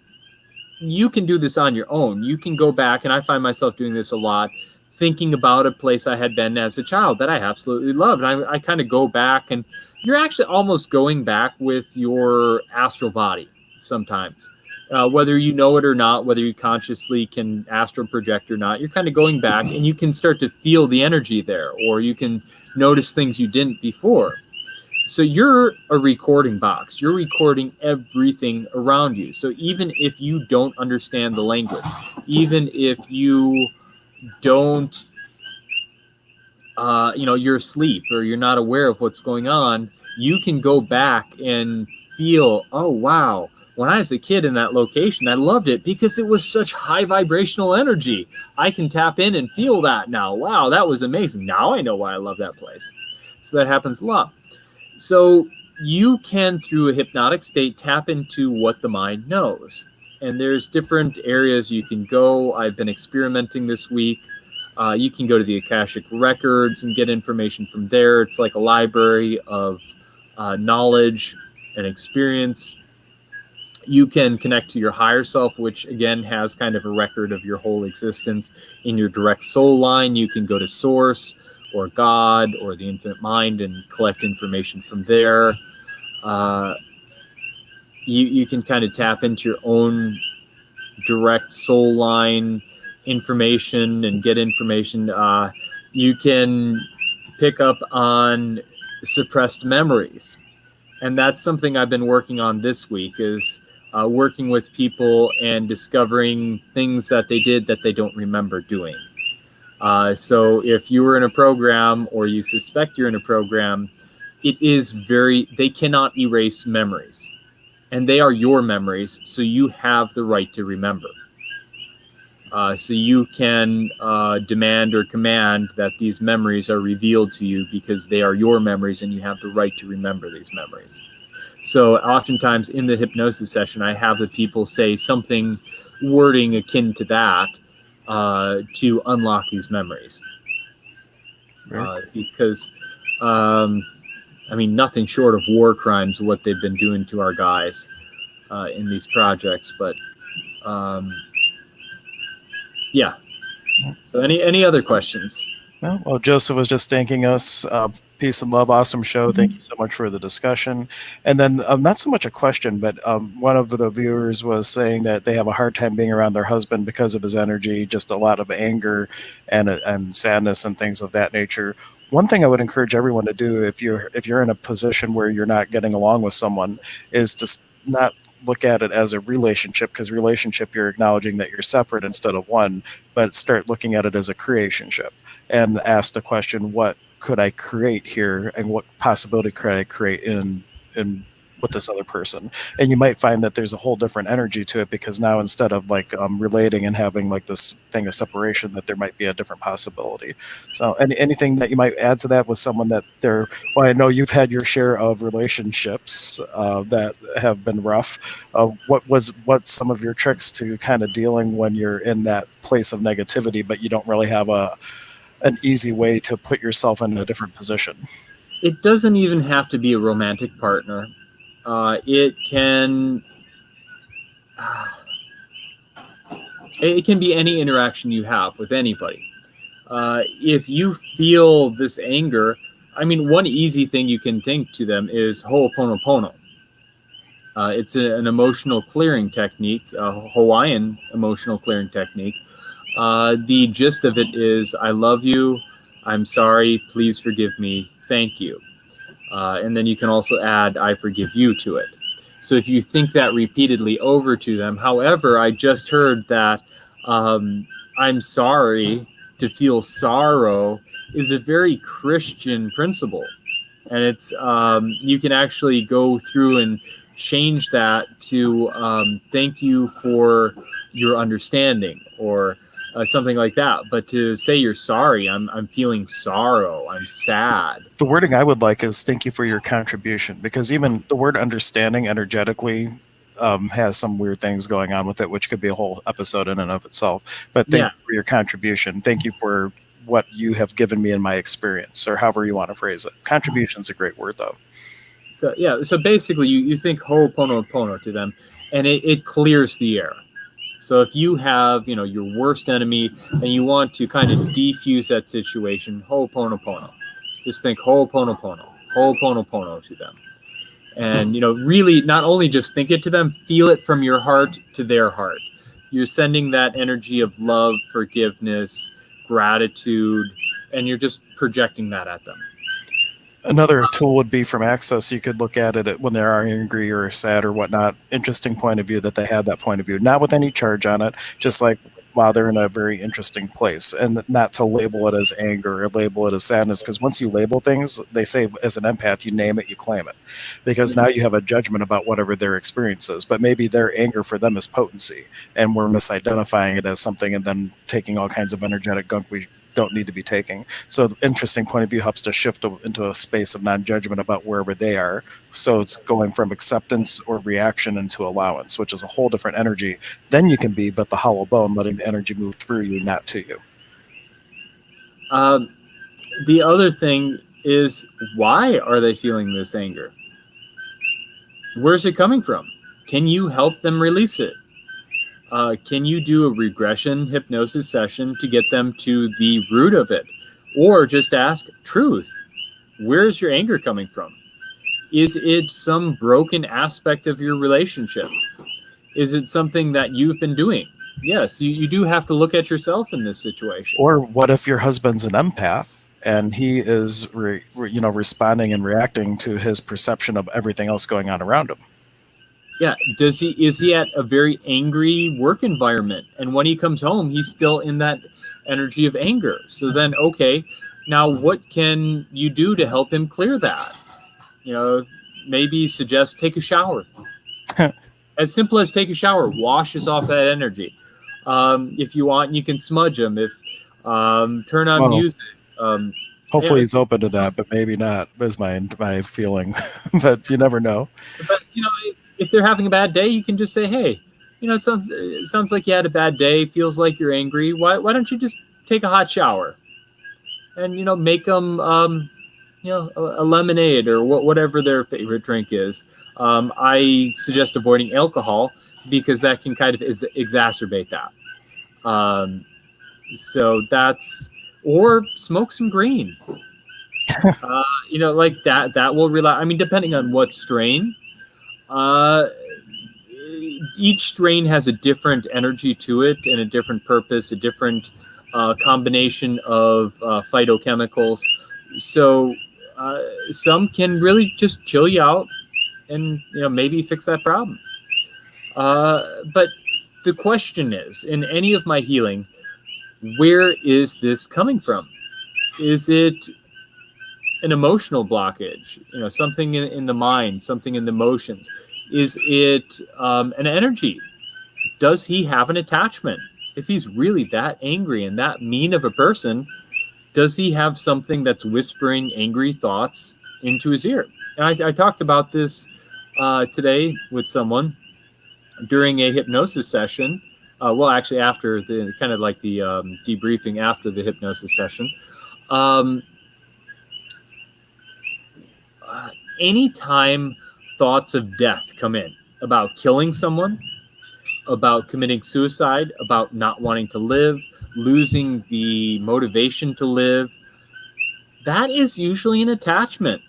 you can do this on your own. You can go back, and I find myself doing this a lot, thinking about a place I had been as a child that I absolutely loved. And I kind of go back, and you're actually almost going back with your astral body sometimes. Whether you know it or not, whether you consciously can astral project or not, you're kind of going back, and you can start to feel the energy there, or you can notice things you didn't before. So you're a recording box. You're recording everything around you. So even if you don't understand the language, even if you don't, you're asleep or you're not aware of what's going on, you can go back and feel, oh, wow. When I was a kid in that location, I loved it because it was such high vibrational energy. I can tap in and feel that now. Wow, that was amazing. Now I know why I love that place. So that happens a lot. So you can, through a hypnotic state, tap into what the mind knows. And there's different areas you can go. I've been experimenting this week. You can go to the Akashic Records and get information from there. It's like a library of knowledge and experience. You can connect to your higher self, which again has kind of a record of your whole existence. In your direct soul line, you can go to Source or God or the infinite mind and collect information from there. You can kind of tap into your own direct soul line information and get information. You can pick up on suppressed memories. And that's something I've been working on this week, is working with people and discovering things that they did that they don't remember doing. So if you were in a program or you suspect you're in a program, they cannot erase memories. And they are your memories, so you have the right to remember. So you can demand or command that these memories are revealed to you because they are your memories and you have the right to remember these memories. So oftentimes in the hypnosis session, I have the people say something, wording akin to that, to unlock these memories. Because, nothing short of war crimes, what they've been doing to our guys in these projects. But, yeah. So any other questions? Well, Joseph was just thanking us. Peace and love, awesome show. Thank you so much for the discussion. And then not so much a question, but one of the viewers was saying that they have a hard time being around their husband because of his energy, just a lot of anger and sadness and things of that nature. One thing I would encourage everyone to do if you're in a position where you're not getting along with someone is to not look at it as a relationship, because relationship, you're acknowledging that you're separate instead of one, but start looking at it as a creationship and ask the question, what could I create here, and what possibility could I create in with this other person? And you might find that there's a whole different energy to it, because now instead of like relating and having like this thing of separation, that there might be a different possibility. So anything that you might add to that with someone that well, I know you've had your share of relationships that have been rough. What's some of your tricks to kind of dealing when you're in that place of negativity, but you don't really have an easy way to put yourself in a different position. It doesn't even have to be a romantic partner. It can be any interaction you have with anybody. If you feel this anger, I mean, one easy thing you can think to them is ho'oponopono. It's an emotional clearing technique, a Hawaiian emotional clearing technique. The gist of it is, I love you, I'm sorry, please forgive me, thank you. And then you can also add, I forgive you to it. So if you think that repeatedly over to them, however, I just heard that I'm sorry to feel sorrow is a very Christian principle. And it's you can actually go through and change that to thank you for your understanding, or something like that. But to say you're sorry, I'm feeling sorrow, I'm sad. The wording I would like is thank you for your contribution, because even the word understanding energetically has some weird things going on with it, which could be a whole episode in and of itself. But thank Yeah. you for your contribution. Thank you for what you have given me in my experience, or however you want to phrase it. Contribution is a great word, though. So yeah, so basically you think ho'oponopono to them, and it clears the air. So if you have, your worst enemy and you want to kind of defuse that situation, ho'oponopono. Just think ho'oponopono to them. And, really not only just think it to them, feel it from your heart to their heart. You're sending that energy of love, forgiveness, gratitude, and you're just projecting that at them. Another tool would be from Access. You could look at it when they are angry or sad or whatnot. Interesting point of view that they have that point of view, not with any charge on it, just like, wow, they're in a very interesting place. And not to label it as anger or label it as sadness, because once you label things, they say as an empath, you name it, you claim it. Because now you have a judgment about whatever their experience is. But maybe their anger for them is potency, and we're misidentifying it as something and then taking all kinds of energetic gunk we don't need to be taking. So the interesting point of view helps to shift into a space of non-judgment about wherever they are. So it's going from acceptance or reaction into allowance, which is a whole different energy. Then you can be but the hollow bone, letting the energy move through you, not to you. The other thing is, why are they feeling this anger? Where's it coming from? Can you help them release it? Can you do a regression hypnosis session to get them to the root of it? Or just ask, truth, where's your anger coming from? Is it some broken aspect of your relationship? Is it something that you've been doing? Yes, you do have to look at yourself in this situation. Or what if your husband's an empath and he is responding and reacting to his perception of everything else going on around him? Yeah, is he at a very angry work environment, and when he comes home he's still in that energy of anger? So then, okay, now what can you do to help him clear that? Maybe suggest take a shower. As simple as take a shower washes off that energy. If you want, you can smudge him. If turn on music. Hopefully he's open to that, but maybe not, is my feeling. But you never know. But if they're having a bad day, you can just say, hey, it sounds like you had a bad day, feels like you're angry. Why don't you just take a hot shower? And make them a lemonade or whatever their favorite drink is. I suggest avoiding alcohol because that can kind of exacerbate that. So that's, or smoke some green. Like that will rely. I mean, depending on what strain. Each strain has a different energy to it and a different purpose, a different combination of phytochemicals. So some can really just chill you out and maybe fix that problem. But the question is, in any of my healing, where is this coming from? Is it an emotional blockage? Something in the mind, something in the emotions? Is it an energy? Does he have an attachment? If he's really that angry and that mean of a person, does he have something that's whispering angry thoughts into his ear? And I talked about this today with someone during a hypnosis session. Well, actually, after the kind of like the debriefing after the hypnosis session. Um, Anytime thoughts of death come in, about killing someone, about committing suicide, about not wanting to live, losing the motivation to live, that is usually an attachment.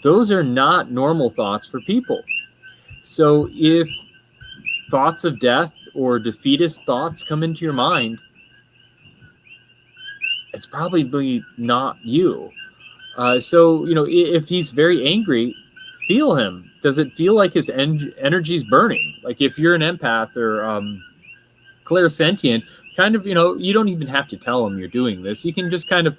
Those are not normal thoughts for people. So if thoughts of death or defeatist thoughts come into your mind, it's probably not you. So, if he's very angry, feel him. Does it feel like his energy's burning? Like if you're an empath or clairsentient, kind of, you don't even have to tell him you're doing this. You can just kind of,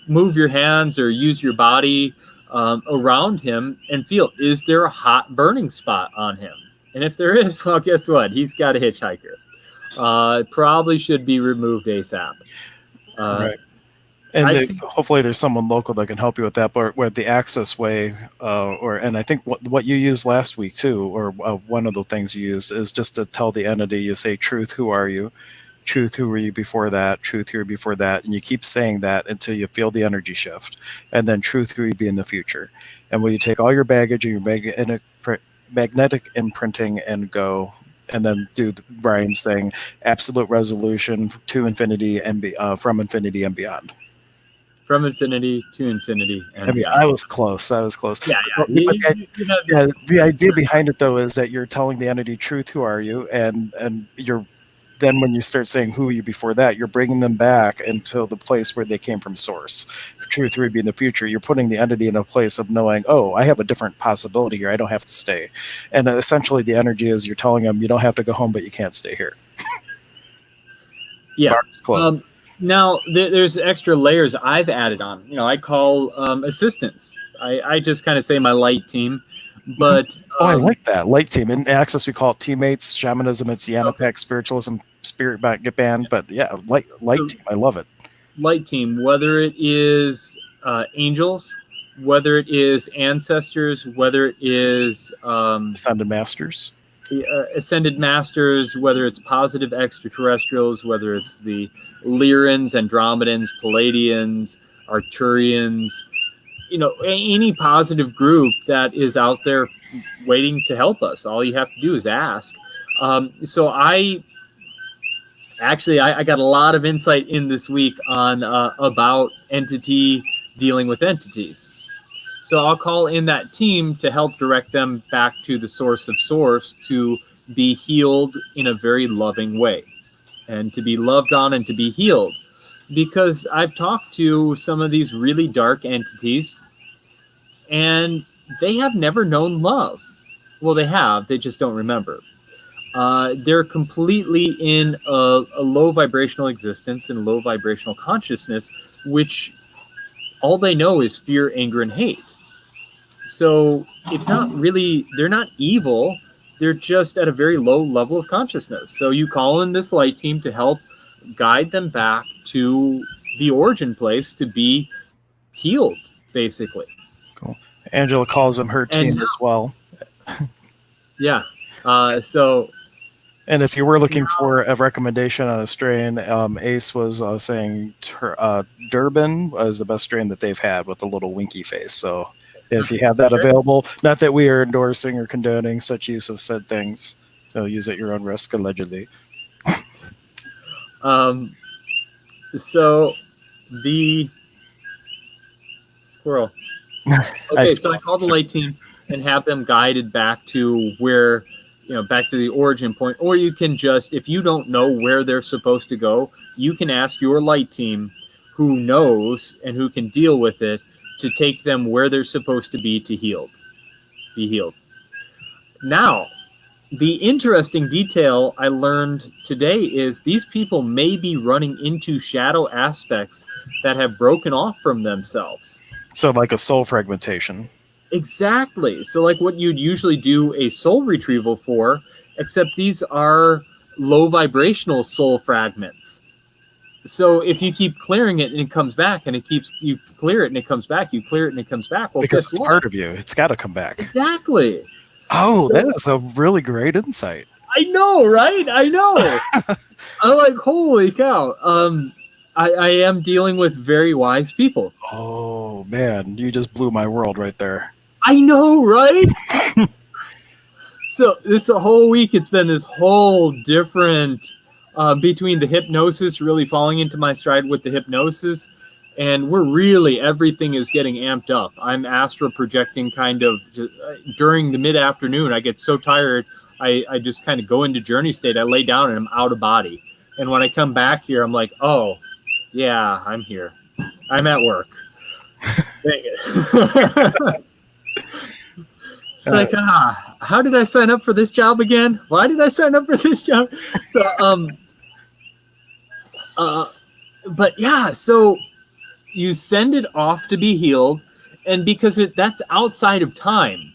move your hands or use your body around him and feel, is there a hot burning spot on him? And if there is, well, guess what? He's got a hitchhiker. Probably should be removed ASAP. Right. And hopefully there's someone local that can help you with that. But with the access way, and I think what you used last week too, or one of the things you used is just to tell the entity, you say, truth, who are you? Truth, who were you before that? Truth, who were you before that? And you keep saying that until you feel the energy shift. And then truth, who will you be in the future? And will you take all your baggage and your magnetic imprinting and go, and then do Brian's thing, absolute resolution to infinity and from infinity and beyond. From infinity to infinity and beyond. I was close. Yeah. The idea behind it, though, is that you're telling the entity truth, who are you? And you're then when you start saying who are you before that, you're bringing them back into the place where they came from source. Truth would be in the future. You're putting the entity in a place of knowing, oh, I have a different possibility here. I don't have to stay. And essentially the energy is you're telling them you don't have to go home, but you can't stay here. Yeah. Now, there's extra layers I've added on. I call assistants. I just kind of say my light team. But I like that. Light team. In Access, we call it teammates. Shamanism, it's Yanapek, spiritualism, spirit band. But yeah, light team. I love it. Light team, whether it is angels, whether it is ancestors, whether it is Ascended masters. Ascended masters, whether it's positive extraterrestrials, whether it's the Lyrans, Andromedans, Palladians, Arcturians, any positive group that is out there waiting to help us. All you have to do is ask. So I got a lot of insight in this week on about entity dealing with entities. So I'll call in that team to help direct them back to the source of source to be healed in a very loving way and to be loved on and to be healed. Because I've talked to some of these really dark entities and they have never known love. Well, they have, they just don't remember. They're completely in a low vibrational existence and low vibrational consciousness, which all they know is fear, anger, and hate. So it's not really, they're not evil. They're just at a very low level of consciousness. So you call in this light team to help guide them back to the origin place to be healed, basically. Cool. Angela calls them her team as well. Yeah. And if you were looking for a recommendation on a strain, Ace was saying Durban was the best strain that they've had with a little winky face. So if you have that available, not that we are endorsing or condoning such use of said things, so use at your own risk, allegedly. So the squirrel. Okay, so I call the light team and have them guided back to where, back to the origin point. Or you can just, if you don't know where they're supposed to go, you can ask your light team who knows and who can deal with it to take them where they're supposed to be to be healed. Now, the interesting detail I learned today is these people may be running into shadow aspects that have broken off from themselves. So like a soul fragmentation. Exactly. So like what you'd usually do a soul retrieval for, except these are low vibrational soul fragments. So if you keep clearing it and it comes back, and you clear it and it comes back, you clear it and it comes back. Well, because it's part of you. It's got to come back. Exactly. Oh, that is a really great insight. I know, right? I know. I'm like, holy cow. I am dealing with very wise people. Oh man, you just blew my world right there. I know, right? So this whole week, it's been this whole different between the hypnosis, really falling into my stride with the hypnosis, and we're really, everything is getting amped up. I'm astral projecting kind of during the mid-afternoon. I get so tired, I just kind of go into journey state. I lay down and I'm out of body. And when I come back here, I'm like, oh, yeah, I'm here. I'm at work. Dang it. It's like, how did I sign up for this job again? Why did I sign up for this job? So, but yeah, so you send it off to be healed, and because that's outside of time,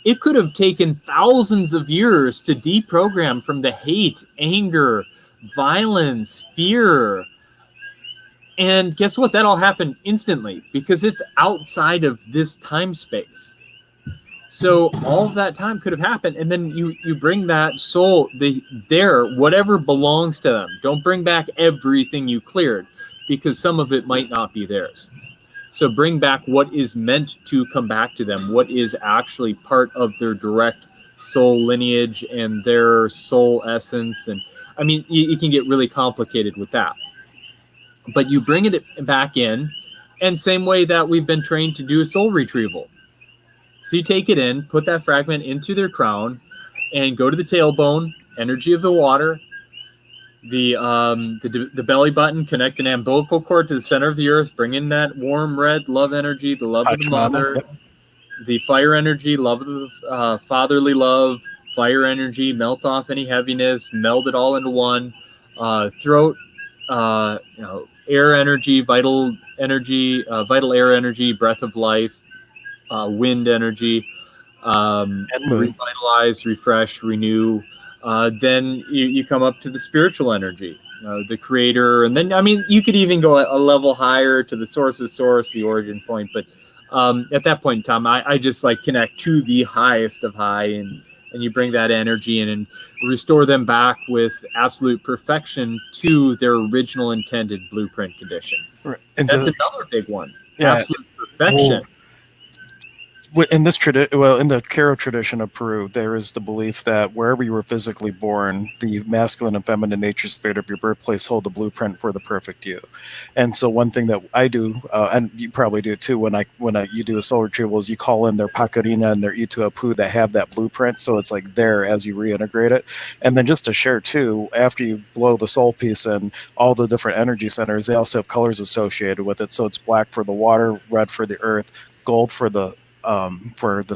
it could have taken thousands of years to deprogram from the hate, anger, violence, fear. And guess what? That all happened instantly because it's outside of this time space. So all of that time could have happened, and then you bring that soul, whatever belongs to them. Don't bring back everything you cleared, because some of it might not be theirs. So bring back what is meant to come back to them, what is actually part of their direct soul lineage and their soul essence. And I mean, you can get really complicated with that. But you bring it back in, and same way that we've been trained to do soul retrieval. So you take it in, put that fragment into their crown, and go to the tailbone, energy of the water, the belly button, connect an umbilical cord to the center of the earth, bring in that warm red love energy, the love of the mother, the fire energy, love of the fatherly love, fire energy, melt off any heaviness, meld it all into one. Throat, air energy, vital air energy, breath of life, wind energy, revitalize, refresh, renew. Then you come up to the spiritual energy, the creator. And then, I mean, you could even go a level higher to the source's source, the origin point. But at that point in time, I just like connect to the highest of high, and you bring that energy in and restore them back with absolute perfection to their original intended blueprint condition. Right. That's another big one. Yeah. Absolute perfection. In this in the Karo tradition of Peru, there is the belief that wherever you were physically born, the masculine and feminine nature spirit of your birthplace hold the blueprint for the perfect you. And so, one thing that I do, and you probably do too, when you do a soul retrieval, is you call in their pakarina and their ituapu that have that blueprint, so it's like there as you reintegrate it. And then just to share too, after you blow the soul piece in, all the different energy centers, they also have colors associated with it. So it's black for the water, red for the earth, gold for the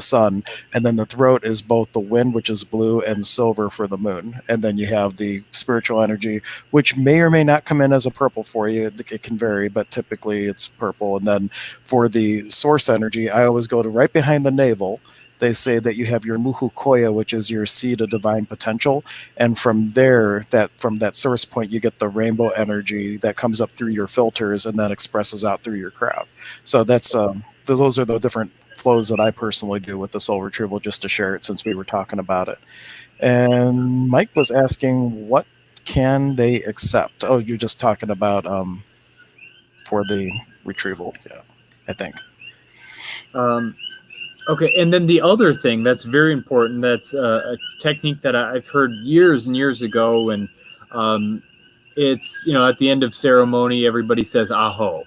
sun, and then the throat is both the wind, which is blue, and silver for the moon. And then you have the spiritual energy, which may or may not come in as a purple for you. It can vary, but typically it's purple. And then for the source energy, I always go to right behind the navel. They say that you have your muhu koya, which is your seed of divine potential, and from there, from that source point, you get the rainbow energy that comes up through your filters and then expresses out through your crown. So that's those are the different flows that I personally do with the soul retrieval, just to share it since we were talking about it. And Mike was asking, what can they accept? Oh, you're just talking about for the retrieval, yeah, I think. Okay, and then the other thing that's very important, that's a technique that I've heard years and years ago, and it's, at the end of ceremony, everybody says aho.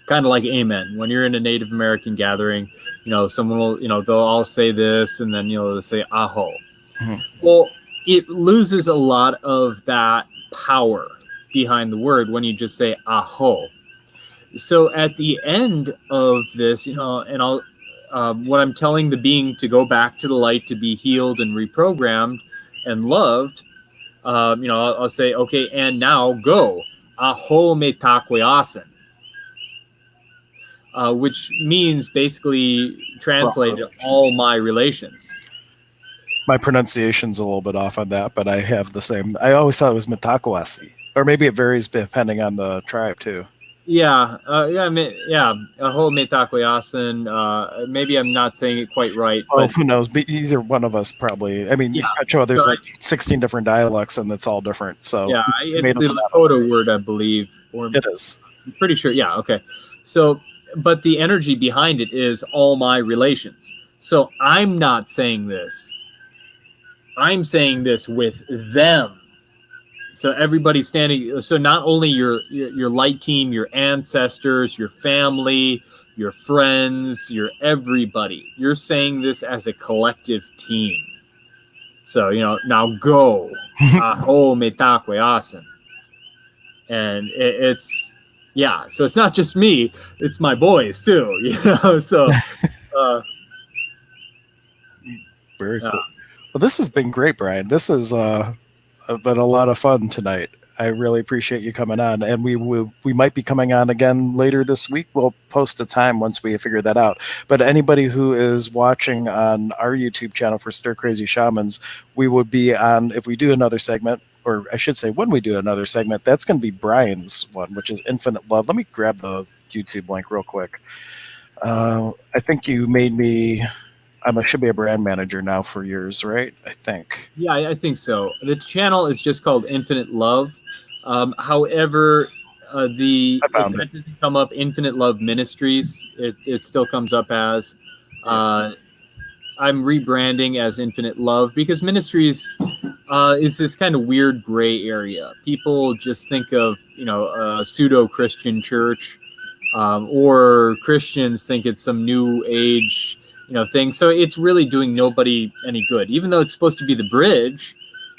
Kind of like amen. When you're in a Native American gathering, someone will, they'll all say this, and then, they'll say aho. Mm-hmm. Well, it loses a lot of that power behind the word when you just say aho. So at the end of this, and I'll, when I'm telling the being to go back to the light, to be healed and reprogrammed and loved, I'll say, okay, and now go. Aho me takweasen. Which means basically translated all my relations. My pronunciation's a little bit off on that, but I have the same. I always thought it was mitakwasi, or maybe it varies depending on the tribe too. Yeah, aho me takweasen. Maybe I'm not saying it quite right. Oh, who knows? But either one of us probably. I mean, there's like 16 different dialects, and it's all different. So yeah, it's the Lakota word, I believe. Or It is. I'm pretty sure. Yeah. Okay. So, but the energy behind it is all my relations. So I'm not saying this. I'm saying this with them. So everybody's standing. So not only your light team, your ancestors, your family, your friends, your everybody. You're saying this as a collective team. So now go. Aho metakwe asen. And it's yeah. So it's not just me; it's my boys too. So Very cool. Well, this has been great, Brian. This has been a lot of fun tonight. I really appreciate you coming on, and we might be coming on again later this week. We'll post a time once we figure that out. But anybody who is watching on our YouTube channel for Stir Crazy Shamans, we would be on if we do another segment, or I should say, when we do another segment, that's going to be Brian's one, which is Infinite Love. Let me grab the YouTube link real quick. I think you made me. Should be a brand manager now for yours, right? I think. yeah, I think so. The channel is just called Infinite Love. However, I if found it. that doesn't come up, Infinite Love Ministries, it still comes up as. I'm rebranding as Infinite Love because Ministries is this kind of weird gray area. People just think of a pseudo Christian church, or Christians think it's some new age thing. So it's really doing nobody any good, even though it's supposed to be the bridge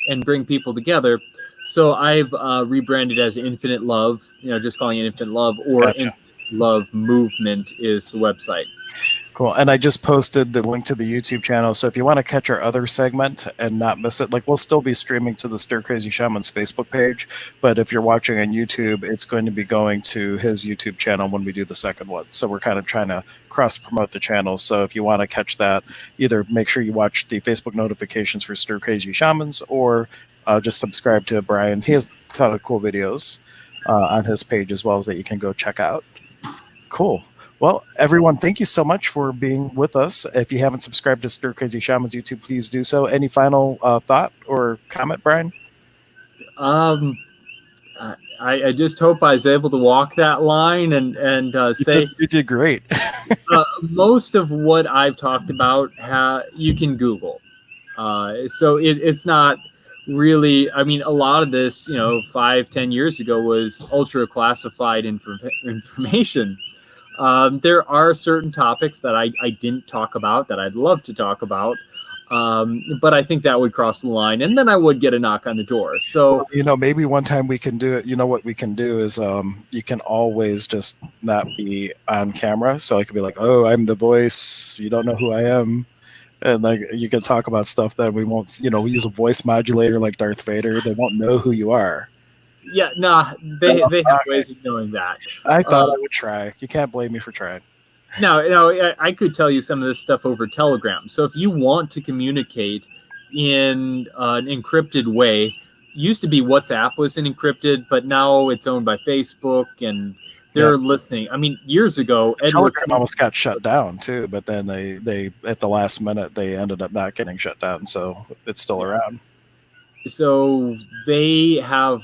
and bring people together. So I've rebranded as Infinite Love, just calling it Infinite Love, or Gotcha. Infinite Love Movement is the website. Cool. And I just posted the link to the YouTube channel. So if you want to catch our other segment and not miss it, like we'll still be streaming to the Stir Crazy Shamans Facebook page. But if you're watching on YouTube, it's going to be going to his YouTube channel when we do the second one. So we're kind of trying to cross promote the channels. So if you want to catch that, either make sure you watch the Facebook notifications for Stir Crazy Shamans or just subscribe to Brian's. He has a ton of cool videos on his page as well as that you can go check out. Cool. Well, everyone, thank you so much for being with us. If you haven't subscribed to Stir Crazy Shamans YouTube, please do so. Any final thought or comment, Brian? I just hope I was able to walk that line and say You did great. most of what I've talked about you can Google. So it's not really. I mean, a lot of this, 5-10 years ago, was ultra classified information. There are certain topics that I didn't talk about that I'd love to talk about, but I think that would cross the line, and then I would get a knock on the door. So maybe one time we can do it. You know what we can do is you can always just not be on camera. So I could be like, "Oh, I'm the voice. You don't know who I am." And like you can talk about stuff that we won't, we use a voice modulator like Darth Vader. They won't know who you are. yeah, nah, they have ways of knowing that. I thought I would try. You can't blame me for trying. Now, I could tell you some of this stuff over Telegram. So if you want to communicate in an encrypted way, used to be WhatsApp was encrypted, but now it's owned by Facebook and they're listening. I mean, years ago, Telegram almost got shut down too, but then they at the last minute they ended up not getting shut down, so it's still around. So they have,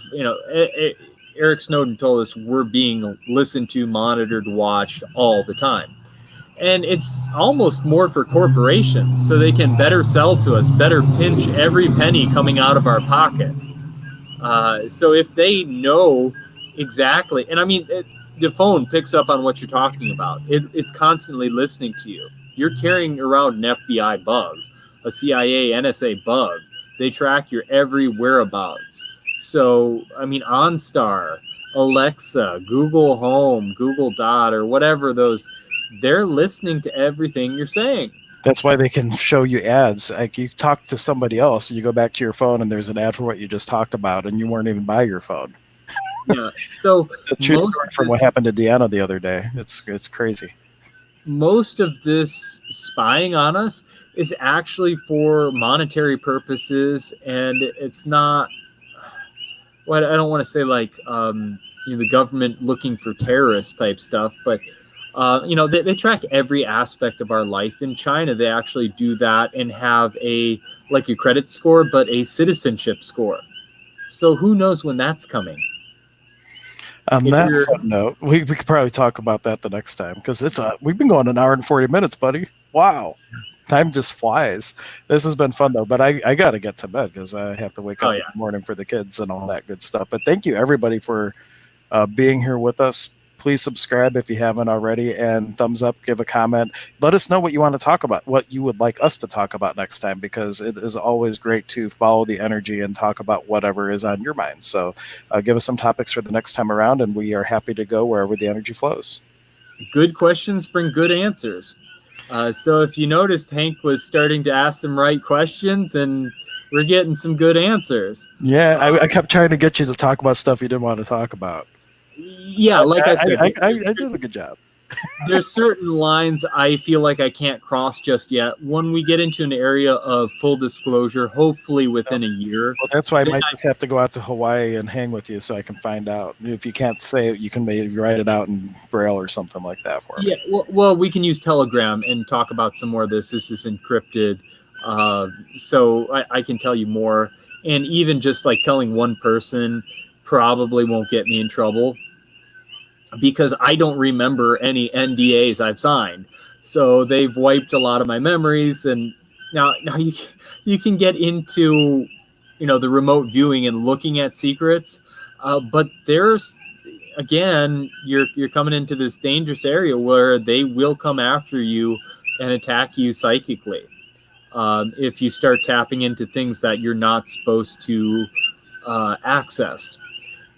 Eric Snowden told us we're being listened to, monitored, watched all the time. And it's almost more for corporations so they can better sell to us, better pinch every penny coming out of our pocket. So if they know exactly, and I mean, the phone picks up on what you're talking about. It's constantly listening to you. You're carrying around an FBI bug, a CIA, NSA bug. They track your every whereabouts. So, I mean, OnStar, Alexa, Google Home, Google Dot, or whatever those, they're listening to everything you're saying. That's why they can show you ads. Like you talk to somebody else, you go back to your phone, and there's an ad for what you just talked about, and you weren't even by your phone. Yeah. So the true story from what happened to Deanna the other day. It's crazy. Most of this spying on us is actually for monetary purposes, and it's not. Well, I don't want to say like the government looking for terrorist type stuff, but they track every aspect of our life. In China, they actually do that and have a credit score, but a citizenship score. So who knows when that's coming? On If that you're, footnote, we could probably talk about that the next time because we've been going an hour and 40 minutes, buddy. Wow. Time just flies. This has been fun though, but I got to get to bed because I have to wake oh up in yeah, the morning for the kids and all that good stuff. But thank you everybody for being here with us. Please subscribe if you haven't already, and thumbs up, give a comment. Let us know what you want to talk about, what you would like us to talk about next time, because it is always great to follow the energy and talk about whatever is on your mind. So give us some topics for the next time around, and we are happy to go wherever the energy flows. good questions bring good answers. So if you noticed, Hank was starting to ask some right questions, and we're getting some good answers. Yeah, I kept trying to get you to talk about stuff you didn't want to talk about. Yeah, like I said, I did a good job. there's certain lines I feel like I can't cross just yet. When we get into an area of full disclosure, hopefully within a year, Well, that's why I then might just have to go out to Hawaii and hang with you so I can find out. If you can't say it, you can maybe write it out in Braille or something like that for me. yeah, well, we can use Telegram and talk about some more of this. This is encrypted, so I can tell you more. And even just like telling one person probably won't get me in trouble because I don't remember any NDAs I've signed. So they've wiped a lot of my memories, and now you can get into the remote viewing and looking at secrets, but there's again you're coming into this dangerous area where they will come after you and attack you psychically if you start tapping into things that you're not supposed to access.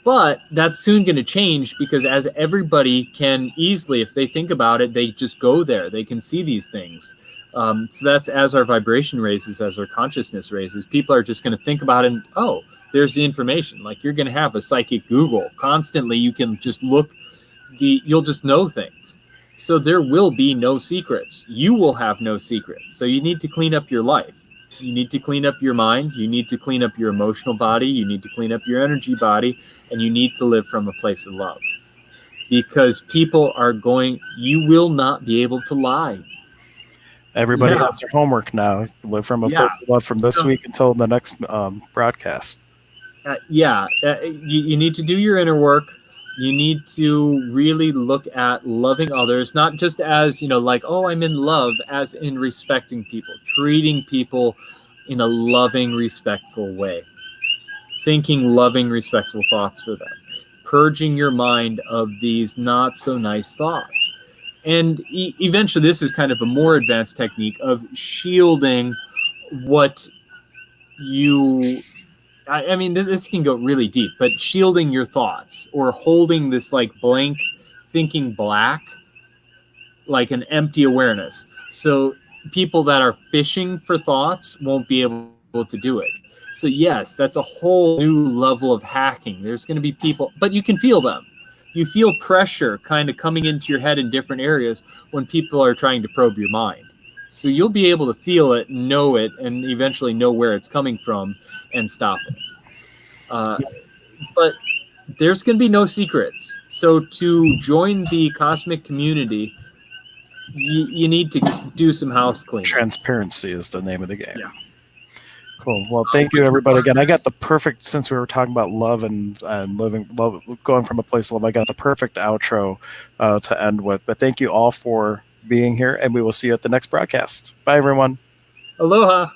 But that's soon going to change because as everybody can easily, if they think about it, they just go there. They can see these things. So that's as our vibration raises, as our consciousness raises, people are just going to think about it and, oh, there's the information. Like you're going to have a psychic Google. Constantly you can just look, you'll just know things. So there will be no secrets. You will have no secrets. So you need to clean up your life. You need to clean up your mind. You need to clean up your emotional body. You need to clean up your energy body. And you need to live from a place of love. Because people are you will not be able to lie. Everybody Yeah. has their homework now. Live from a Yeah. place of love from this week until the next broadcast. You need to do your inner work. You need to really look at loving others, not just as, like, oh, I'm in love, as in respecting people, treating people in a loving, respectful way, thinking loving, respectful thoughts for them, purging your mind of these not so nice thoughts. And eventually, this is kind of a more advanced technique of shielding what you I mean, this can go really deep, but shielding your thoughts or holding this like blank thinking black, like an empty awareness. So people that are fishing for thoughts won't be able to do it. So yes, that's a whole new level of hacking. There's going to be people, but you can feel them. You feel pressure kind of coming into your head in different areas when people are trying to probe your mind. So you'll be able to feel it, know it, and eventually know where it's coming from and stop it. But there's going to be no secrets. So to join the cosmic community, you need to do some house cleaning. Transparency is the name of the game. Yeah. Cool. Well, thank you, everybody. Again, I got the perfect, since we were talking about love and living, love, going from a place of love, I got the perfect outro to end with. But thank you all for being here, and we will see you at the next broadcast. Bye, everyone. Aloha.